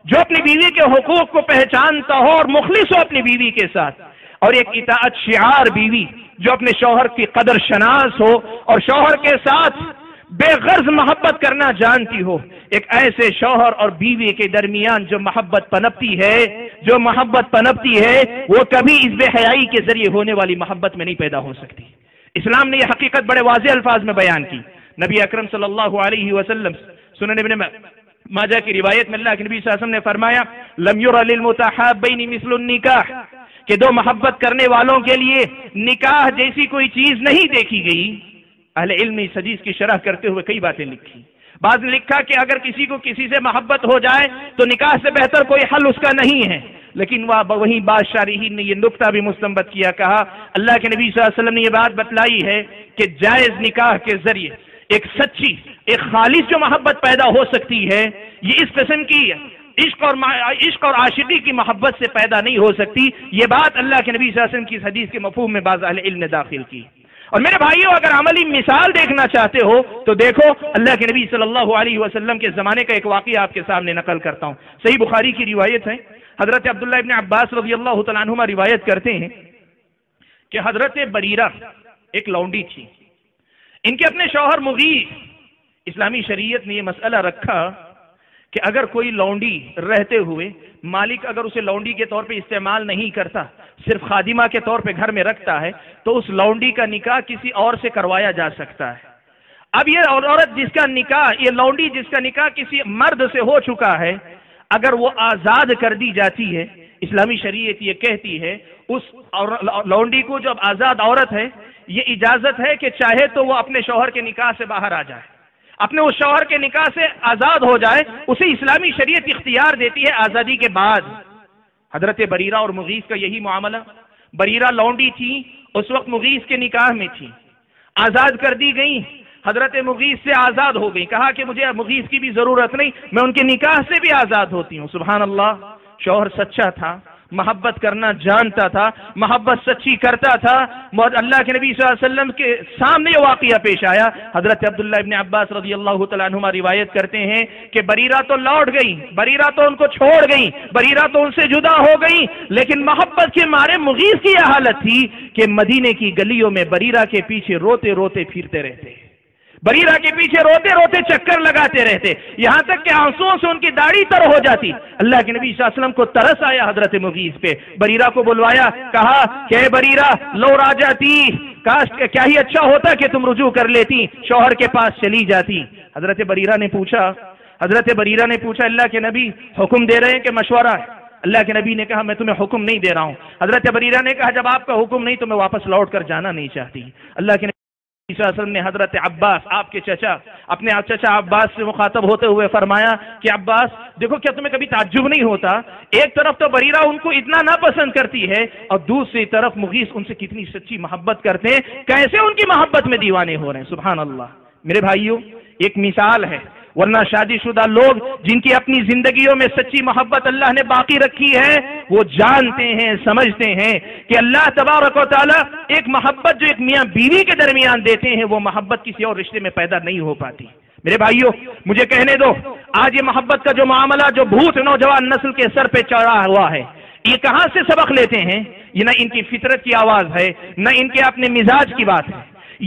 جو اپنی بیوی کے حقوق کو پہچانتا ہو اور مخلص ہو اپنی بیوی کے ساتھ، اور ایک اطاعت شعار بیوی جو اپنے شوہر کی قدر شناس ہو اور شوہر کے ساتھ بے غرض محبت کرنا جانتی ہو. ایک ایسے شوہر اور بیوی کے درمیان جو محبت پنپتی ہے وہ کبھی اس بے حیائی کے ذریعے ہونے والی محبت میں نہیں پیدا ہو سکتی. اسلام نے یہ حقیقت بڑے واضح الفاظ میں بیان کی. نبی اکرم صلی اللہ علیہ وسلم سنن ابن ماجہ کی روایت میں اللہ کے نبی صلی اللہ علیہ وسلم نے فرمایا لم ير للمتحابین مثل النکاح، کہ دو محبت کرنے والوں کے لیے نکاح جیسی کوئی چیز نہیں دیکھی گئی. اہل علم نے اس حدیث کی شرح کرتے ہوئے کئی باتیں لکھی. بعض نے لکھا کہ اگر کسی کو کسی سے محبت ہو جائے تو نکاح سے بہتر کوئی حل اس کا نہیں ہے. لیکن وہیں بعض شارحین نے یہ نقطہ بھی مستنبط کیا، کہا اللہ کے نبی صلی اللہ علیہ وسلم نے یہ بات بتلائی ہے کہ جائز نکاح کے ذریعے ایک سچی، ایک خالص جو محبت پیدا ہو سکتی ہے، یہ اس قسم کی عشق اور عاشقی کی محبت سے پیدا نہیں ہو سکتی. یہ بات اللہ کے نبی صلی اللہ علیہ وسلم کی اس حدیث کے مفہوم میں بعض اہل علم نے داخل کی. اور میرے بھائیوں اگر عملی مثال دیکھنا چاہتے ہو تو دیکھو اللہ کے نبی صلی اللہ علیہ وسلم کے زمانے کا ایک واقعہ آپ کے سامنے نقل کرتا ہوں. صحیح بخاری کی روایت ہے. حضرت عبداللہ ابن عباس رضی اللہ تعالیٰ عنہما روایت کرتے ہیں کہ حضرت بریرہ ایک لونڈی تھی. ان کے اپنے شوہر مغیث. اسلامی شریعت نے یہ مسئلہ رکھا کہ اگر کوئی لونڈی رہتے ہوئے مالک اگر اسے لونڈی کے طور پہ استعمال نہیں کرتا، صرف خادمہ کے طور پہ گھر میں رکھتا ہے، تو اس لونڈی کا نکاح کسی اور سے کروایا جا سکتا ہے. اب یہ عورت جس کا نکاح، یہ لونڈی جس کا نکاح کسی مرد سے ہو چکا ہے، اگر وہ آزاد کر دی جاتی ہے، اسلامی شریعت یہ کہتی ہے اس لونڈی کو جو اب آزاد عورت ہے یہ اجازت ہے کہ چاہے تو وہ اپنے شوہر کے نکاح سے باہر آ جائے، اپنے اس شوہر کے نکاح سے آزاد ہو جائے. اسے اسلامی شریعت اختیار دیتی ہے آزادی کے بعد. حضرت بریرہ اور مغیث کا یہی معاملہ. بریرہ لونڈی تھی، اس وقت مغیث کے نکاح میں تھی، آزاد کر دی گئی، حضرت مغیث سے آزاد ہو گئی. کہا کہ مجھے مغیث کی بھی ضرورت نہیں، میں ان کے نکاح سے بھی آزاد ہوتی ہوں. سبحان اللہ. شوہر سچا تھا، محبت کرنا جانتا تھا، محبت سچی کرتا تھا. اللہ کے نبی صلی اللہ علیہ وسلم کے سامنے یہ واقعہ پیش آیا. حضرت عبداللہ ابن عباس رضی اللہ تعالیٰ عنہما روایت کرتے ہیں کہ بریرہ تو لوٹ گئی، بریرہ تو ان کو چھوڑ گئی، بریرہ تو ان سے جدا ہو گئی، لیکن محبت کے مارے مغیث کی یہ حالت تھی کہ مدینے کی گلیوں میں بریرہ کے پیچھے روتے روتے پھرتے رہتے، بریرہ کے پیچھے روتے روتے چکر لگاتے رہتے، یہاں تک کہ آنسوؤں سے ان کی داڑھی تر ہو جاتی. اللہ کے نبی صلی اللہ علیہ وسلم کو ترس آیا حضرت مغیث پہ. بریرہ کو بلوایا، کہا کہ بریرہ لو راجعتی، کاش کیا ہی اچھا ہوتا کہ تم رجوع کر لیتی، شوہر کے پاس چلی جاتی. حضرت بریرہ نے پوچھا اللہ کے نبی حکم دے رہے ہیں کہ مشورہ ہے؟ اللہ کے نبی نے کہا میں تمہیں حکم نہیں دے رہا ہوں. حضرت بریرہ نے کہا جب آپ کا حکم نہیں تو میں واپس لوٹ کر جانا نہیں چاہتی. اللہ کے صلی اللہ علیہ وسلم نے حضرت عباس آپ کے چچا اپنے چچا عباس سے مخاطب ہوتے ہوئے فرمایا کہ عباس دیکھو کیا تمہیں کبھی تعجب نہیں ہوتا، ایک طرف تو بریرہ ان کو اتنا ناپسند کرتی ہے اور دوسری طرف مغیث ان سے کتنی سچی محبت کرتے ہیں، کیسے ان کی محبت میں دیوانے ہو رہے ہیں، سبحان اللہ۔ میرے بھائیوں ایک مثال ہے، ورنہ شادی شدہ لوگ جن کی اپنی زندگیوں میں سچی محبت اللہ نے باقی رکھی ہے وہ جانتے ہیں سمجھتے ہیں کہ اللہ تبارک و تعالی ایک محبت جو ایک میاں بیوی کے درمیان دیتے ہیں وہ محبت کسی اور رشتے میں پیدا نہیں ہو پاتی۔ میرے بھائیوں مجھے کہنے دو، آج یہ محبت کا جو معاملہ جو بھوت نوجوان نسل کے سر پہ چڑھا ہوا ہے، یہ کہاں سے سبق لیتے ہیں؟ یہ نہ ان کی فطرت کی آواز ہے، نہ ان کے اپنے مزاج کی بات ہے،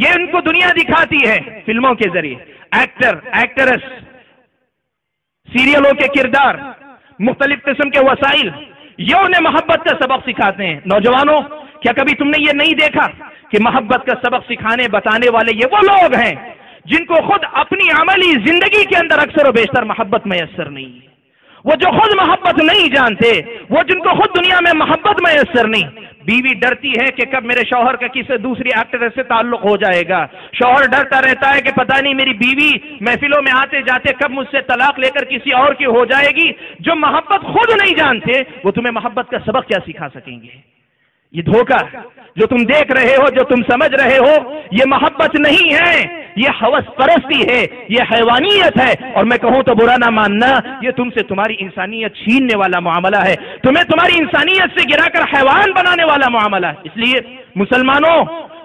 یہ ان کو دنیا دکھاتی ہے فلموں کے ذریعے، ایکٹر ایکٹریس، سیریلوں کے کردار، مختلف قسم کے وسائل، یہ انہیں محبت کا سبق سکھاتے ہیں۔ نوجوانوں کیا کبھی تم نے یہ نہیں دیکھا کہ محبت کا سبق سکھانے بتانے والے یہ وہ لوگ ہیں جن کو خود اپنی عملی زندگی کے اندر اکثر و بیشتر محبت میسر نہیں ہے، وہ جو خود محبت نہیں جانتے، وہ جن کو خود دنیا میں محبت میسر نہیں۔ بیوی ڈرتی ہے کہ کب میرے شوہر کا کسی دوسری ایکٹر سے تعلق ہو جائے گا، شوہر ڈرتا رہتا ہے کہ پتہ نہیں میری بیوی محفلوں میں آتے جاتے کب مجھ سے طلاق لے کر کسی اور کی ہو جائے گی۔ جو محبت خود نہیں جانتے وہ تمہیں محبت کا سبق کیا سکھا سکیں گے؟ یہ دھوکہ جو تم دیکھ رہے ہو، جو تم سمجھ رہے ہو، یہ محبت نہیں ہے، یہ ہوس پرستی ہے، یہ حیوانیت ہے، اور میں کہوں تو برا نہ ماننا، یہ تم سے تمہاری انسانیت چھیننے والا معاملہ ہے، تمہیں تمہاری انسانیت سے گرا کر حیوان بنانے والا معاملہ ہے۔ اس لیے مسلمانوں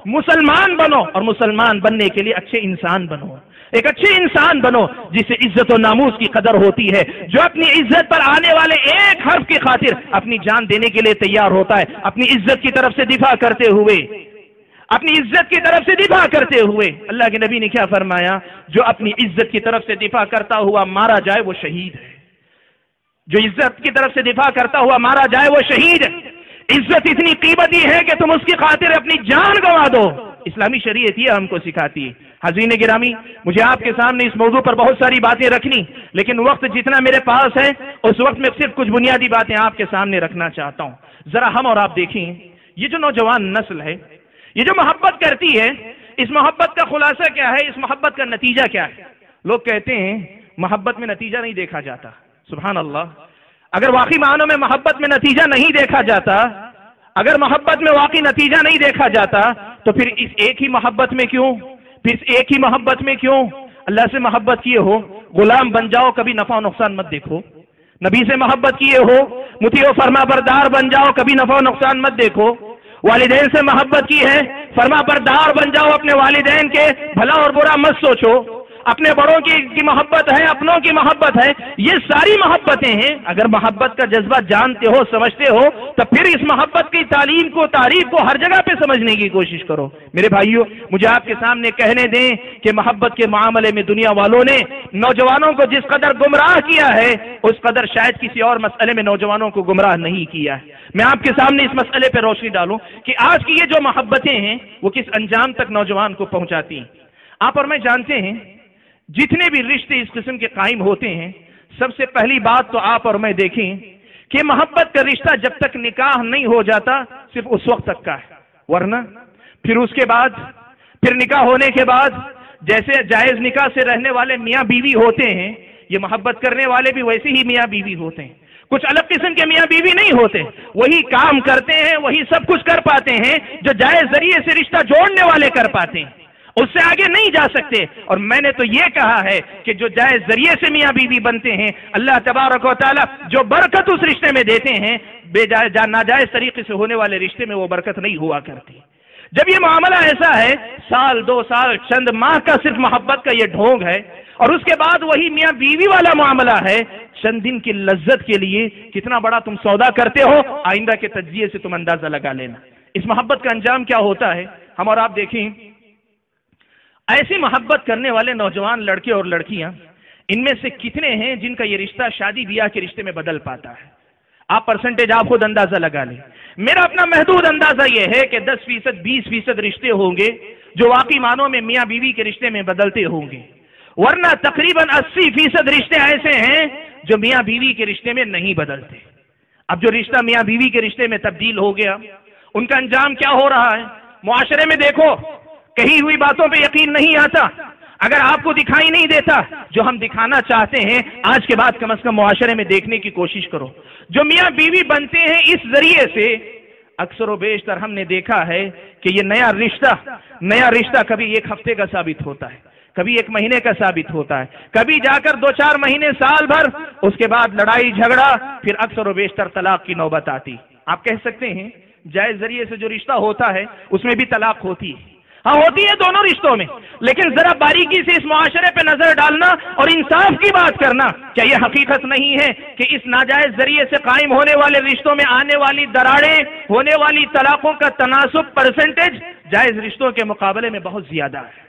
مسلمان بنو، اور مسلمان بننے کے لیے اچھے انسان بنو، ایک اچھے انسان بنو جسے عزت و ناموس کی قدر ہوتی ہے، جو اپنی عزت پر آنے والے ایک حرف کی خاطر اپنی جان دینے کے لیے تیار ہوتا ہے، اپنی عزت کی طرف سے دفاع کرتے ہوئے، اپنی عزت کی طرف سے دفاع کرتے ہوئے۔ اللہ کے نبی نے کیا فرمایا؟ جو اپنی عزت کی طرف سے دفاع کرتا ہوا مارا جائے وہ شہید ہے، جو عزت کی طرف سے دفاع کرتا ہوا مارا جائے وہ شہید ہے۔ عزت اتنی قیمتی ہے کہ تم اس کی خاطر اپنی جان گنوا دو، اسلامی شریعت یہ ہم کو سکھاتی ہے۔ حضرین گرامی، مجھے آپ کے سامنے اس موضوع پر بہت ساری باتیں رکھنی، لیکن وقت جتنا میرے پاس ہے اس وقت میں صرف کچھ بنیادی باتیں آپ کے سامنے رکھنا چاہتا ہوں۔ ذرا ہم اور آپ دیکھیں، یہ جو نوجوان نسل ہے، یہ جو محبت کرتی ہے، اس محبت کا خلاصہ کیا ہے؟ اس محبت کا نتیجہ کیا ہے؟ لوگ کہتے ہیں محبت میں نتیجہ نہیں دیکھا جاتا۔ سبحان اللہ، اگر واقعی معنوں میں محبت میں نتیجہ نہیں دیکھا جاتا، اگر محبت میں واقعی نتیجہ نہیں دیکھا جاتا تو پھر اس ایک ہی محبت میں کیوں؟ پھر اس ایک ہی محبت میں کیوں؟ اللہ سے محبت کیے ہو، غلام بن جاؤ، کبھی نفع و نقصان مت دیکھو۔ نبی سے محبت کیے ہو، مطیع و فرما بردار بن جاؤ، کبھی نفع و نقصان مت دیکھو۔ والدین سے محبت کی ہے، فرما بردار بن جاؤ، اپنے والدین کے بھلا اور برا مت سوچو۔ اپنے بڑوں کی محبت ہے، اپنوں کی محبت ہے، یہ ساری محبتیں ہیں۔ اگر محبت کا جذبہ جانتے ہو، سمجھتے ہو، تو پھر اس محبت کی تعلیم کو، تعریف کو ہر جگہ پہ سمجھنے کی کوشش کرو۔ میرے بھائیوں، مجھے آپ کے سامنے کہنے دیں کہ محبت کے معاملے میں دنیا والوں نے نوجوانوں کو جس قدر گمراہ کیا ہے، اس قدر شاید کسی اور مسئلے میں نوجوانوں کو گمراہ نہیں کیا ہے۔ میں آپ کے سامنے اس مسئلے پہ روشنی ڈالوں کہ آج کی یہ جو محبتیں ہیں وہ کس انجام تک نوجوان کو پہنچاتی ہیں۔ آپ اور میں جانتے ہیں جتنے بھی رشتے اس قسم کے قائم ہوتے ہیں، سب سے پہلی بات تو آپ اور میں دیکھیں کہ محبت کا رشتہ جب تک نکاح نہیں ہو جاتا صرف اس وقت تک کا ہے، ورنہ پھر اس کے بعد، پھر نکاح ہونے کے بعد جیسے جائز نکاح سے رہنے والے میاں بیوی ہوتے ہیں، یہ محبت کرنے والے بھی ویسے ہی میاں بیوی ہوتے ہیں، کچھ الگ قسم کے میاں بیوی نہیں ہوتے، وہی کام کرتے ہیں، وہی سب کچھ کر پاتے ہیں جو جائز ذریعے سے رشتہ جوڑنے والے کر پاتے ہیں، اس سے آگے نہیں جا سکتے۔ اور میں نے تو یہ کہا ہے کہ جو جائز ذریعے سے میاں بیوی بنتے ہیں، اللہ تبارک و تعالی جو برکت اس رشتے میں دیتے ہیں، بے جائز ناجائز طریقے سے ہونے والے رشتے میں وہ برکت نہیں ہوا کرتی۔ جب یہ معاملہ ایسا ہے، سال 2 سال چند ماہ کا صرف محبت کا یہ ڈھونگ ہے، اور اس کے بعد وہی میاں بیوی والا معاملہ ہے، چند دن کی لذت کے لیے کتنا بڑا تم سودا کرتے ہو، آئندہ کے تجزیے سے تم اندازہ لگا لینا۔ اس محبت کا انجام کیا ہوتا ہے؟ ہم اور آپ دیکھیں، ایسی محبت کرنے والے نوجوان لڑکے اور لڑکیاں ان میں سے کتنے ہیں جن کا یہ رشتہ شادی بیاہ کے رشتے میں بدل پاتا ہے؟ آپ پرسنٹیج آپ خود اندازہ لگا لیں۔ میرا اپنا محدود اندازہ یہ ہے کہ 10%، 20% رشتے ہوں گے جو واقعی معنوں میں میاں بیوی کے رشتے میں بدلتے ہوں گے، ورنہ تقریباً 80% رشتے ایسے ہیں جو میاں بیوی کے رشتے میں نہیں بدلتے۔ اب جو رشتہ میاں بیوی کے رشتے میں تبدیل ہو گیا، ان کا انجام کیا ہو رہا ہے؟ معاشرے میں دیکھو، کہی ہوئی باتوں پہ یقین نہیں آتا، اگر آپ کو دکھائی نہیں دیتا، جو ہم دکھانا چاہتے ہیں آج کے بعد کم از کم معاشرے میں دیکھنے کی کوشش کرو۔ جو میاں بیوی بنتے ہیں اس ذریعے سے، اکثر و بیشتر ہم نے دیکھا ہے کہ یہ نیا رشتہ کبھی ایک ہفتے کا ثابت ہوتا ہے، کبھی ایک مہینے کا ثابت ہوتا ہے، کبھی جا کر 2-4 مہینے، سال بھر، اس کے بعد لڑائی جھگڑا، پھر اکثر و بیشتر طلاق کی نوبت آتی۔ آپ کہہ سکتے ہیں جائز ذریعے سے جو رشتہ ہوتا ہے اس میں بھی طلاق ہوتی ہے، ہاں ہوتی ہے دونوں رشتوں میں، لیکن ذرا باریکی سے اس معاشرے پہ نظر ڈالنا اور انصاف کی بات کرنا، کیا یہ حقیقت نہیں ہے کہ اس ناجائز ذریعے سے قائم ہونے والے رشتوں میں آنے والی دراڑیں، ہونے والی طلاقوں کا تناسب پرسنٹیج جائز رشتوں کے مقابلے میں بہت زیادہ ہے؟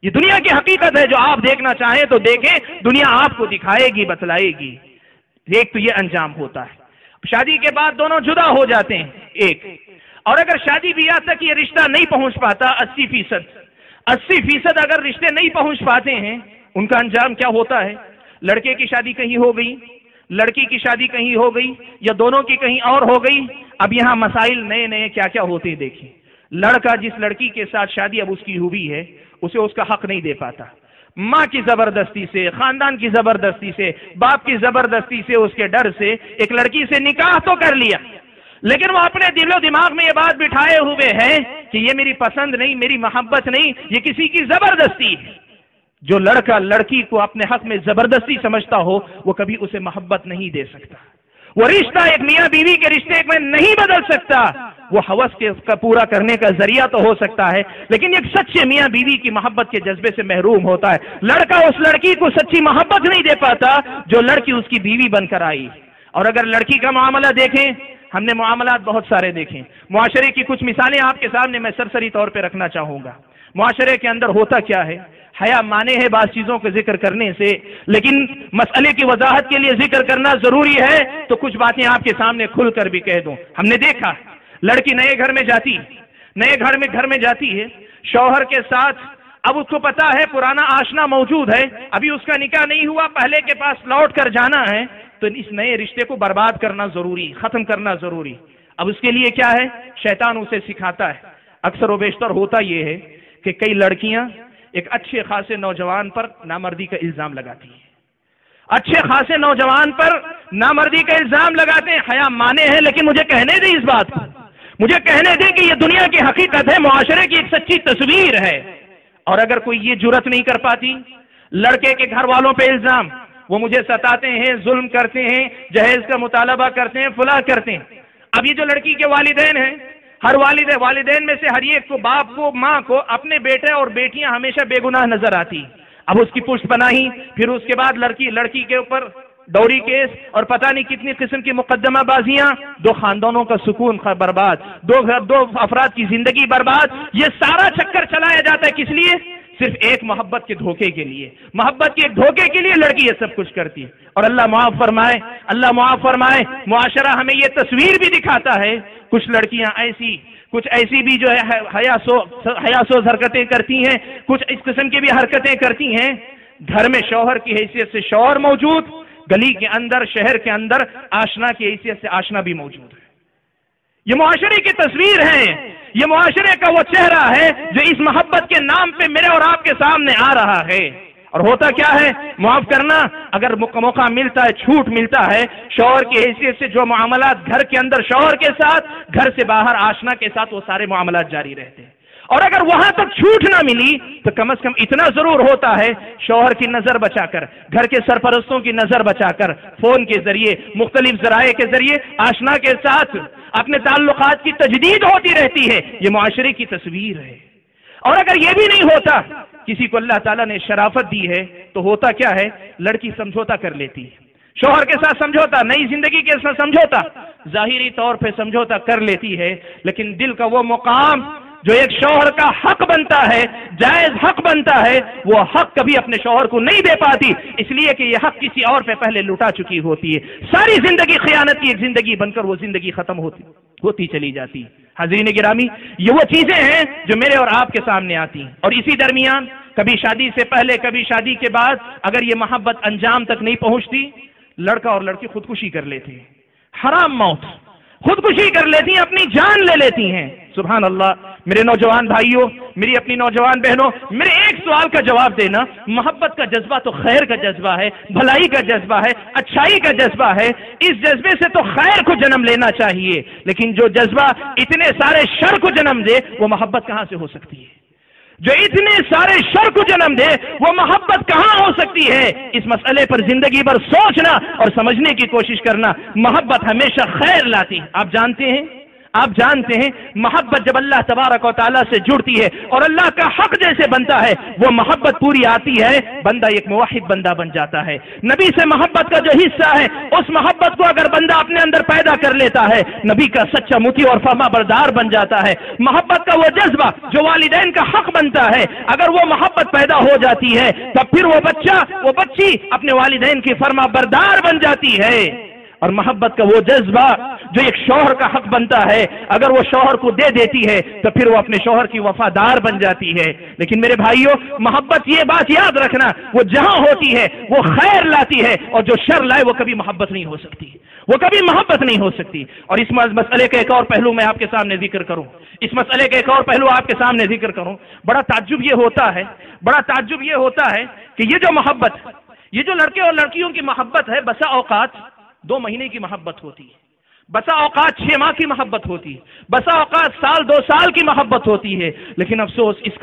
یہ دنیا کی حقیقت ہے، جو آپ دیکھنا چاہیں تو دیکھیں، دنیا آپ کو دکھائے گی، بتلائے گی۔ ایک تو یہ انجام ہوتا ہے، شادی کے بعد دونوں جدا ہو جاتے ہیں ایک، اور اگر شادی بیاہ تک یہ رشتہ نہیں پہنچ پاتا، 80% اگر رشتے نہیں پہنچ پاتے ہیں، ان کا انجام کیا ہوتا ہے؟ لڑکے کی شادی کہیں ہو گئی، لڑکی کی شادی کہیں ہو گئی، یا دونوں کی کہیں اور ہو گئی۔ اب یہاں مسائل نئے کیا کیا ہوتے ہیں دیکھیں۔ لڑکا جس لڑکی کے ساتھ شادی اب اس کی ہوئی ہے، اسے اس کا حق نہیں دے پاتا، ماں کی زبردستی سے، خاندان کی زبردستی سے، باپ کی زبردستی سے، اس کے ڈر سے ایک لڑکی سے نکاح تو کر لیا، لیکن وہ اپنے دل و دماغ میں یہ بات بٹھائے ہوئے ہے کہ یہ میری پسند نہیں، میری محبت نہیں، یہ کسی کی زبردستی ہے۔ جو لڑکا لڑکی کو اپنے حق میں زبردستی سمجھتا ہو، وہ کبھی اسے محبت نہیں دے سکتا۔ وہ رشتہ ایک میاں بیوی کے رشتے میں نہیں بدل سکتا، وہ ہوس کا پورا کرنے کا ذریعہ تو ہو سکتا ہے، لیکن ایک سچے میاں بیوی کی محبت کے جذبے سے محروم ہوتا ہے۔ لڑکا اس لڑکی کو سچی محبت نہیں دے پاتا جو لڑکی اس کی بیوی بن کر آئی۔ اور اگر لڑکی کا معاملہ دیکھیں، ہم نے معاملات بہت سارے دیکھیں، معاشرے کی کچھ مثالیں آپ کے سامنے میں سرسری طور پہ رکھنا چاہوں گا۔ معاشرے کے اندر ہوتا کیا ہے؟ حیا مانے ہے بعض چیزوں کے ذکر کرنے سے، لیکن مسئلے کی وضاحت کے لیے ذکر کرنا ضروری ہے، تو کچھ باتیں آپ کے سامنے کھل کر بھی کہہ دوں۔ ہم نے دیکھا لڑکی نئے گھر میں جاتی ہے شوہر کے ساتھ، اب اس کو پتا ہے پرانا آشنا موجود ہے، ابھی اس کا نکاح نہیں ہوا، پہلے کے پاس لوٹ کر جانا ہے، تو اس نئے رشتے کو برباد کرنا ضروری، ختم کرنا ضروری۔ اب اس کے لیے کیا ہے؟ شیطان اسے سکھاتا ہے۔ اکثر و بیشتر ہوتا یہ ہے کہ کئی لڑکیاں ایک اچھے خاصے نوجوان پر نامردی کا الزام لگاتی ہیں، اچھے خاصے نوجوان پر نامردی کا الزام لگاتے ہیں۔ حیا مانے ہیں، لیکن مجھے کہنے دیں اس بات کو، مجھے کہنے دیں کہ یہ دنیا کی حقیقت ہے، معاشرے کی ایک سچی تصویر ہے۔ اور اگر کوئی یہ جرأت نہیں کر پاتی، لڑکے کے گھر والوں پہ الزام، وہ مجھے ستاتے ہیں، ظلم کرتے ہیں، جہیز کا مطالبہ کرتے ہیں، فلاں کرتے ہیں۔ اب یہ جو لڑکی کے والدین ہیں، ہر والدین میں سے ہر ایک کو، باپ کو، ماں کو، اپنے بیٹے اور بیٹیاں ہمیشہ بے گناہ نظر آتی۔ اب اس کی پشت پناہی، پھر اس کے بعد لڑکی کے اوپر ڈوری کیس اور پتہ نہیں کتنی قسم کی مقدمہ بازیاں، دو خاندانوں کا سکون برباد، دو افراد کی زندگی برباد۔ یہ سارا چکر چلایا جاتا ہے کس لیے؟ صرف ایک محبت کے دھوکے کے لیے، محبت کے ایک دھوکے کے لیے لڑکی یہ سب کچھ کرتی ہے۔ اور اللہ معاف فرمائے، معاشرہ ہمیں یہ تصویر بھی دکھاتا ہے، کچھ لڑکیاں کچھ ایسی بھی جو ہے حیاسوز حرکتیں کرتی ہیں، کچھ اس قسم کی بھی حرکتیں کرتی ہیں۔ گھر میں شوہر کی حیثیت سے شوہر موجود، گلی کے اندر، شہر کے اندر آشنا کی حیثیت سے آشنا بھی موجود ہے۔ یہ معاشرے کی تصویر ہے، یہ معاشرے کا وہ چہرہ ہے جو اس محبت کے نام پہ میرے اور آپ کے سامنے آ رہا ہے۔ اور ہوتا کیا ہے؟ معاف کرنا، اگر موقع ملتا ہے، چھوٹ ملتا ہے، شوہر کی حیثیت سے جو معاملات گھر کے اندر شوہر کے ساتھ، گھر سے باہر آشنا کے ساتھ، وہ سارے معاملات جاری رہتے ہیں۔ اور اگر وہاں تک چھوٹ نہ ملی تو کم از کم اتنا ضرور ہوتا ہے، شوہر کی نظر بچا کر، گھر کے سرپرستوں کی نظر بچا کر، فون کے ذریعے، مختلف ذرائع کے ذریعے آشنا کے ساتھ اپنے تعلقات کی تجدید ہوتی رہتی ہے۔ یہ معاشرے کی تصویر ہے۔ اور اگر یہ بھی نہیں ہوتا، کسی کو اللہ تعالیٰ نے شرافت دی ہے، تو ہوتا کیا ہے؟ لڑکی سمجھوتا کر لیتی ہے، شوہر کے ساتھ سمجھوتا، نئی زندگی کے ساتھ سمجھوتا، ظاہری طور پہ سمجھوتا کر لیتی ہے، لیکن دل کا وہ مقام جو ایک شوہر کا حق بنتا ہے، جائز حق بنتا ہے، وہ حق کبھی اپنے شوہر کو نہیں دے پاتی، اس لیے کہ یہ حق کسی اور پہ پہلے لٹا چکی ہوتی ہے۔ ساری زندگی خیانت کی ایک زندگی بن کر وہ زندگی ختم ہوتی چلی جاتی۔ حاضرین گرامی، یہ وہ چیزیں ہیں جو میرے اور آپ کے سامنے آتی ہیں۔ اور اسی درمیان کبھی شادی سے پہلے، کبھی شادی کے بعد، اگر یہ محبت انجام تک نہیں پہنچتی، لڑکا اور لڑکی خودکشی کر لیتے ہیں، حرام موت، خودکشی کر لیتی ہیں، اپنی جان لے لیتی ہیں۔ سبحان اللہ، میرے نوجوان بھائیوں، میری اپنی نوجوان بہنوں، میرے ایک سوال کا جواب دینا۔ محبت کا جذبہ تو خیر کا جذبہ ہے، بھلائی کا جذبہ ہے، اچھائی کا جذبہ ہے، اس جذبے سے تو خیر کو جنم لینا چاہیے، لیکن جو جذبہ اتنے سارے شر کو جنم دے وہ محبت کہاں سے ہو سکتی ہے؟ جو اتنے سارے شر کو جنم دے وہ محبت کہاں ہو سکتی ہے؟ اس مسئلے پر زندگی بھر سوچنا اور سمجھنے کی کوشش کرنا۔ محبت ہمیشہ خیر لاتی ہے۔ آپ جانتے ہیں محبت جب اللہ تبارک و تعالیٰ سے جڑتی ہے اور اللہ کا حق جیسے بنتا ہے وہ محبت پوری آتی ہے، بندہ ایک موحد بندہ بن جاتا ہے۔ نبی سے محبت کا جو حصہ ہے اس محبت کو اگر بندہ اپنے اندر پیدا کر لیتا ہے، نبی کا سچا مطیع اور فرما بردار بن جاتا ہے۔ محبت کا وہ جذبہ جو والدین کا حق بنتا ہے، اگر وہ محبت پیدا ہو جاتی ہے تب پھر وہ بچی اپنے والدین کی فرما بردار بن جاتی ہے۔ اور محبت کا وہ جذبہ جو ایک شوہر کا حق بنتا ہے، اگر وہ شوہر کو دے دیتی ہے تو پھر وہ اپنے شوہر کی وفادار بن جاتی ہے۔ لیکن میرے بھائیوں، محبت یہ بات یاد رکھنا، وہ جہاں ہوتی ہے وہ خیر لاتی ہے، اور جو شر لائے وہ کبھی محبت نہیں ہو سکتی، وہ کبھی محبت نہیں ہو سکتی۔ اور اس مسئلے کا ایک اور پہلو میں آپ کے سامنے ذکر کروں، بڑا تعجب یہ ہوتا ہے کہ یہ جو محبت، یہ جو لڑکے اور لڑکیوں کی محبت ہے، بسا اوقات 2 مہینے کی محبت ہوتی ہے، بسا اوقات 6 ماہ کی محبت ہوتی ہے، بسا اوقات سال 2 سال کی محبت ہوتی ہے، لیکن افسوس اس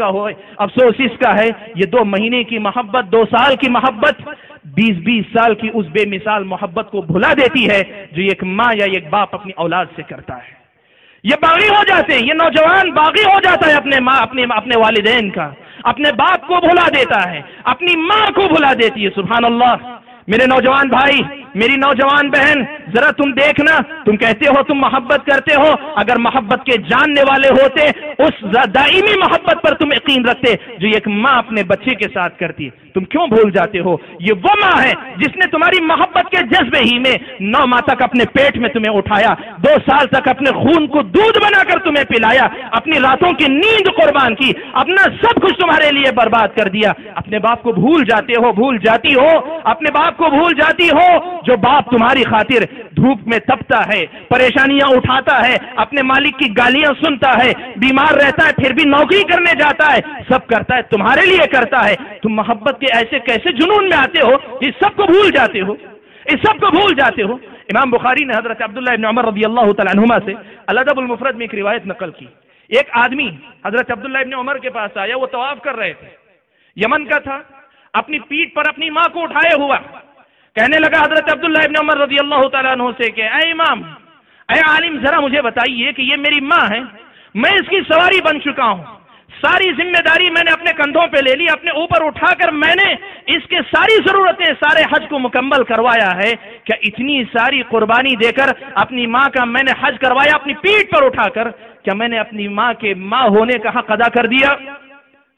کا ہے یہ 2 مہینے کی محبت، 2 سال کی محبت 20 سال کی اس بے مثال محبت کو بھلا دیتی ہے جو ایک ماں یا ایک باپ اپنی اولاد سے کرتا ہے۔ یہ باغی ہو جاتے ہیں، یہ نوجوان باغی ہو جاتا ہے اپنے والدین کا، اپنے باپ کو بھلا دیتا ہے، اپنی ماں کو بھلا دیتی ہے۔ سبحان اللہ۔ میرے نوجوان بھائی، میری نوجوان بہن، ذرا تم دیکھنا، تم کہتے ہو تم محبت کرتے ہو، اگر محبت کے جاننے والے ہوتے اس دائمی محبت پر تم یقین رکھتے جو ایک ماں اپنے بچے کے ساتھ کرتی ہے، تم کیوں بھول جاتے ہو؟ یہ وہ ماں ہے جس نے تمہاری محبت کے جذبے ہی میں 9 ماہ تک اپنے پیٹ میں تمہیں اٹھایا، 2 سال تک اپنے خون کو دودھ بنا کر تمہیں پلایا، اپنی راتوں کی نیند قربان کی، اپنا سب کچھ تمہارے لیے برباد کر دیا۔ اپنے باپ کو بھول جاتی ہو، اپنے باپ کو بھول جاتی ہو، جو باپ تمہاری خاطر دھوپ میں تپتا ہے، پریشانیاں اٹھاتا ہے، اپنے مالک کی گالیاں سنتا ہے، بیمار رہتا ہے پھر بھی نوکری کرنے جاتا ہے، سب کرتا ہے تمہارے لیے کرتا ہے۔ تم محبت کے ایسے کیسے جنون میں آتے ہو، اس سب کو بھول جاتے ہو۔ امام بخاری نے حضرت عبداللہ ابن عمر رضی اللہ تعالیٰ عنہما سے الادب المفرد میں ایک روایت نقل کی۔ ایک آدمی حضرت عبداللہ ابن عمر کے پاس آیا، وہ طواف کر رہے تھے، یمن کا تھا، اپنی پیٹھ پر اپنی ماں کو اٹھائے ہوا، کہنے لگا حضرت عبداللہ ابن عمر رضی اللہ تعالیٰ عنہ سے کہ اے امام، اے عالم، ذرا مجھے بتائیے کہ یہ میری ماں ہے، میں اس کی سواری بن چکا ہوں، ساری ذمہ داری میں نے اپنے کندھوں پہ لے لی، اپنے اوپر اٹھا کر میں نے اس کے ساری ضرورتیں، سارے حج کو مکمل کروایا ہے، کیا اتنی ساری قربانی دے کر اپنی ماں کا میں نے حج کروایا اپنی پیٹھ پر اٹھا کر، کیا میں نے اپنی ماں کے ماں ہونے کا حق ادا کر دیا؟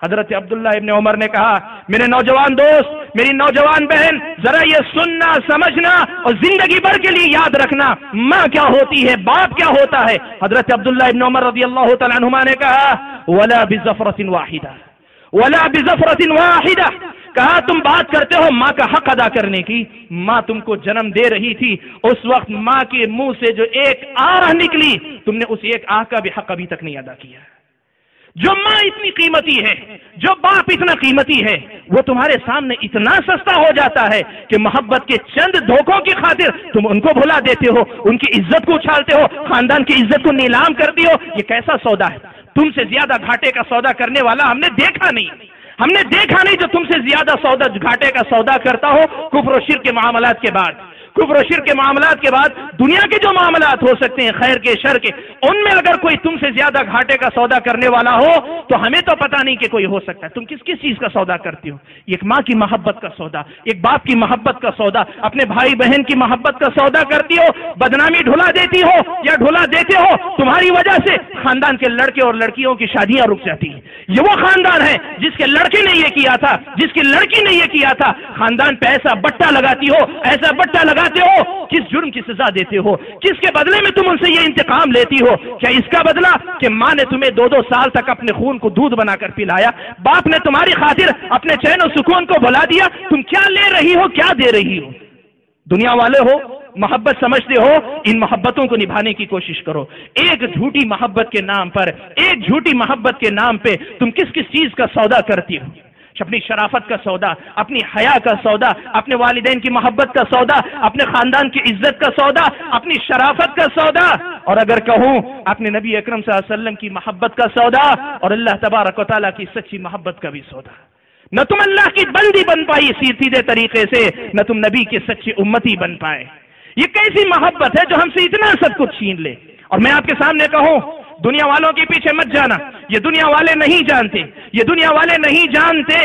حضرت عبداللہ ابن عمر نے کہا، میرے نوجوان دوست، میری نوجوان بہن، ذرا یہ سننا، سمجھنا اور زندگی بھر کے لیے یاد رکھنا، ماں کیا ہوتی ہے، باپ کیا ہوتا ہے۔ حضرت عبداللہ ابن عمر رضی اللہ تعالیٰ عنہما نے کہا، وَلَا بِزَفْرَةٍ وَاحِدَةٍ، کہا تم بات کرتے ہو ماں کا حق ادا کرنے کی، ماں تم کو جنم دے رہی تھی، اس وقت ماں کے منہ سے جو ایک آہ نکلی، تم نے اس ایک آہ کا بھی حق ابھی تک نہیں ادا کیا۔ جو ماں اتنی قیمتی ہے، جو باپ اتنا قیمتی ہے، وہ تمہارے سامنے اتنا سستا ہو جاتا ہے کہ محبت کے چند دھوکوں کی خاطر تم ان کو بھلا دیتے ہو، ان کی عزت کو اچھالتے ہو، خاندان کی عزت کو نیلام کرتی ہو۔ یہ کیسا سودا ہے؟ تم سے زیادہ گھاٹے کا سودا کرنے والا ہم نے دیکھا نہیں جو تم سے زیادہ گھاٹے کا سودا کرتا ہو کفر و شرک کے معاملات کے بعد۔ کفر و شرک کے معاملات کے بعد دنیا کے جو معاملات ہو سکتے ہیں، خیر کے شر کے، ان میں اگر کوئی تم سے زیادہ گھاٹے کا سودا کرنے والا ہو تو ہمیں تو پتہ نہیں کہ کوئی ہو سکتا ہے۔ تم کس چیز کا سودا کرتی ہو؟ ایک ماں کی محبت کا سودا، ایک باپ کی محبت کا سودا، اپنے بھائی بہن کی محبت کا سودا کرتی ہو، بدنامی ڈھلا دیتی ہو یا ڈھلا دیتے ہو، تمہاری وجہ سے خاندان کے لڑکے اور لڑکیوں کی شادیاں رک جاتی ہیں۔ یہ وہ خاندان ہے جس کے لڑکے نے یہ کیا تھا، جس کی لڑکی نے یہ کیا تھا، خاندان پہ ایسا بٹا لگاتی ہو، ایسا بٹا لگاتے ہو، کس جرم کی سزا دیتے ہو، کس کے بدلے میں تم ان سے یہ انتقام لیتی ہو؟ کیا اس کا بدلہ کہ ماں نے تمہیں 2 سال تک اپنے خون کو دودھ بنا کر پلایا، باپ نے تمہاری خاطر اپنے چین و سکون کو بھلا دیا، تم کیا لے رہی ہو، کیا دے رہی ہو؟ دنیا والے ہو، محبت سمجھتے ہو، ان محبتوں کو نبھانے کی کوشش کرو۔ ایک جھوٹی محبت کے نام پر، ایک جھوٹی محبت کے نام پہ تم کس کس چیز کا سودا کرتی ہو؟ اپنی شرافت کا سودا، اپنی حیا کا سودا، اپنے والدین کی محبت کا سودا، اپنے خاندان کی عزت کا سودا، اپنی شرافت کا سودا، اور اگر کہوں اپنے نبی اکرم صلی اللہ علیہ وسلم کی محبت کا سودا، اور اللہ تبارک و تعالیٰ کی سچی محبت کا بھی سودا۔ نہ تم اللہ کی بندی بن پائی سیدھے طریقے سے، نہ تم نبی کے سچے امتی بن پائے۔ یہ کیسی محبت ہے جو ہم سے اتنا سب کچھ چھین لے؟ اور میں آپ کے سامنے کہوں، دنیا والوں کے پیچھے مت جانا، یہ دنیا والے نہیں جانتے، یہ دنیا والے نہیں جانتے،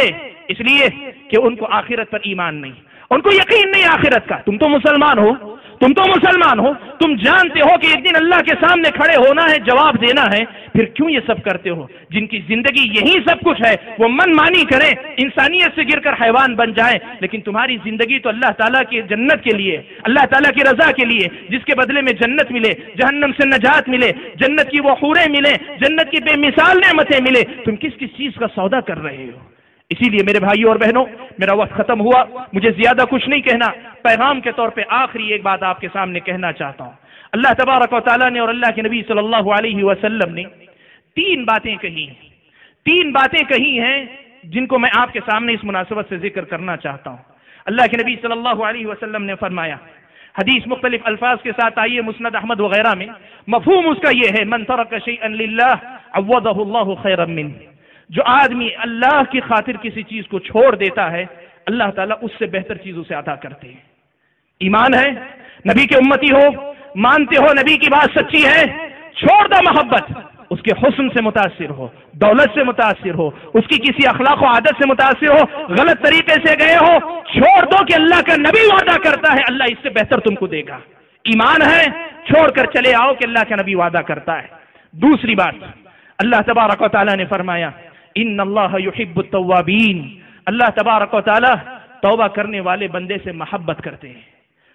اس لیے کہ ان کو آخرت پر ایمان نہیں، ان کو یقین نہیں آخرت کا۔ تم تو مسلمان ہو، تم تو مسلمان ہو، تم جانتے ہو کہ ایک دن اللہ کے سامنے کھڑے ہونا ہے، جواب دینا ہے، پھر کیوں یہ سب کرتے ہو؟ جن کی زندگی یہی سب کچھ ہے وہ من مانی کریں، انسانیت سے گر کر حیوان بن جائیں، لیکن تمہاری زندگی تو اللہ تعالیٰ کی جنت کے لیے، اللہ تعالیٰ کی رضا کے لیے، جس کے بدلے میں جنت ملے، جہنم سے نجات ملے، جنت کی وہ حوریں ملے، جنت کی بے مثال نعمتیں ملے، تم کس کس چیز کا سودا کر رہے ہو؟ اسی لیے میرے بھائیوں اور بہنوں، میرا وقت ختم ہوا، مجھے زیادہ کچھ نہیں کہنا، پیغام کے طور پہ آخری ایک بات آپ کے سامنے کہنا چاہتا ہوں۔ اللہ تبارک و تعالیٰ نے اور اللہ کے نبی صلی اللہ علیہ وسلم نے تین باتیں کہی ہیں جن کو میں آپ کے سامنے اس مناسبت سے ذکر کرنا چاہتا ہوں۔ اللہ کے نبی صلی اللہ علیہ وسلم نے فرمایا، حدیث مختلف الفاظ کے ساتھ آئی ہے مسند احمد وغیرہ میں، مفہوم اس کا یہ ہے، من ترک شیئا للہ عوضہ اللہ خیرا منہ، جو آدمی اللہ کی خاطر کسی چیز کو چھوڑ دیتا ہے، اللہ تعالیٰ اس سے بہتر چیز اسے عطا کرتے ہیں۔ ایمان ہے، نبی کے امتی ہو، مانتے ہو نبی کی بات سچی ہے، چھوڑ دو محبت، اس کے حسن سے متاثر ہو، دولت سے متاثر ہو، اس کی کسی اخلاق و عادت سے متاثر ہو، غلط طریقے سے گئے ہو، چھوڑ دو کہ اللہ کا نبی وعدہ کرتا ہے اللہ اس سے بہتر تم کو دے گا۔ ایمان ہے، چھوڑ کر چلے آؤ کہ اللہ کا نبی وعدہ کرتا ہے۔ دوسری بات، اللہ تبارک و تعالیٰ نے فرمایا، ان اللہ یحب التوابین، اللہ تبارک و تعالیٰ توبہ کرنے والے بندے سے محبت کرتے ہیں۔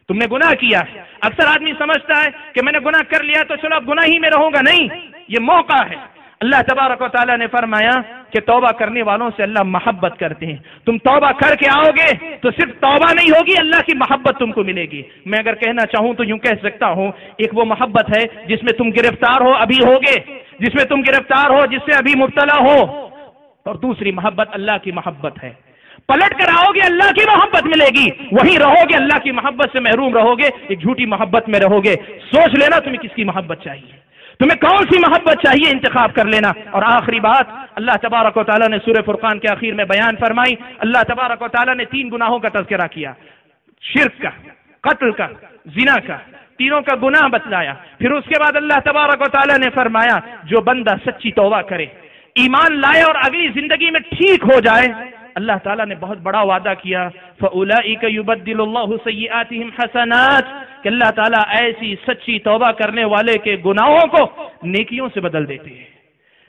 تم نے گناہ کیا، اکثر آدمی سمجھتا ہے کہ میں نے گناہ کر لیا تو چلو اب گناہ ہی میں رہوں گا، نہیں، یہ موقع ہے۔ اللہ تبارک و تعالیٰ نے فرمایا کہ توبہ کرنے والوں سے اللہ محبت کرتے ہیں۔ تم توبہ کر کے آؤ گے تو صرف توبہ نہیں ہوگی، اللہ کی محبت تم کو ملے گی۔ میں اگر کہنا چاہوں تو یوں کہہ سکتا ہوں، ایک وہ محبت ہے جس میں تم گرفتار ہو ابھی ہوگے، جس میں تم گرفتار ہو، جس سے ابھی مبتلا ہو، اور دوسری محبت اللہ کی محبت ہے۔ پلٹ کر آؤ گے اللہ کی محبت ملے گی، وہیں رہو گے اللہ کی محبت سے محروم رہو گے، ایک جھوٹی محبت میں رہو گے۔ سوچ لینا تمہیں کس کی محبت چاہیے، تمہیں کون سی محبت چاہیے، انتخاب کر لینا۔ اور آخری بات، اللہ تبارک و تعالیٰ نے سورہ فرقان کے آخر میں بیان فرمائی، اللہ تبارک و تعالیٰ نے تین گناہوں کا تذکرہ کیا، شرک کا، قتل کا، زنا کا، تینوں کا گناہ بتلایا۔ پھر اس کے بعد اللہ تبارک و تعالیٰ نے فرمایا، جو بندہ سچی توبہ کرے، ایمان لائے اور اگلی زندگی میں ٹھیک ہو جائے، اللہ تعالیٰ نے بہت بڑا وعدہ کیا، فَأُولَئِكَ يُبَدِّلُ اللَّهُ سَيِّئَاتِهِمْ حَسَنَاتٍ، کہ اللہ تعالیٰ ایسی سچی توبہ کرنے والے کے گناہوں کو نیکیوں سے بدل دیتے ہیں،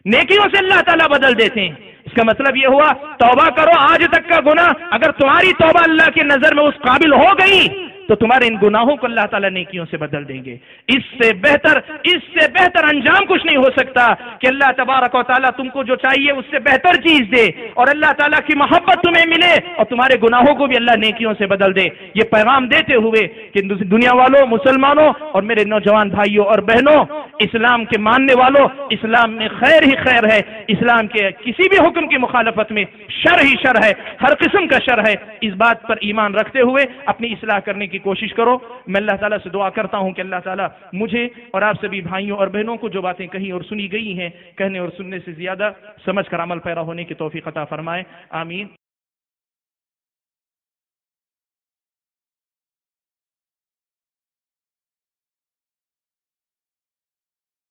نیکیوں سے اللہ تعالیٰ بدل دیتے ہیں۔ اس کا مطلب یہ ہوا، توبہ کرو، آج تک کا گناہ اگر تمہاری توبہ اللہ کی نظر میں اس قابل ہو گئی تو تمہارے ان گناہوں کو اللہ تعالیٰ نیکیوں سے بدل دیں گے۔ اس سے بہتر انجام کچھ نہیں ہو سکتا کہ اللہ تبارک و تعالیٰ تم کو جو چاہیے اس سے بہتر چیز دے، اور اللہ تعالیٰ کی محبت تمہیں ملے، اور تمہارے گناہوں کو بھی اللہ نیکیوں سے بدل دے۔ یہ پیغام دیتے ہوئے کہ دنیا والوں، مسلمانوں اور میرے نوجوان بھائیوں اور بہنوں، اسلام کے ماننے والوں، اسلام میں خیر ہی خیر ہے، اسلام کے کسی بھی حکم کی مخالفت میں شر ہی شر ہے، ہر قسم کا شر ہے۔ اس بات پر ایمان رکھتے ہوئے اپنی اصلاح کرنے کی کوشش کرو۔ میں اللہ تعالیٰ سے دعا کرتا ہوں کہ اللہ تعالیٰ مجھے اور آپ سبھی بھائیوں اور بہنوں کو جو باتیں کہیں اور سنی گئی ہیں، کہنے اور سننے سے زیادہ سمجھ کر عمل پیرا ہونے کی توفیق عطا فرمائے، آمین۔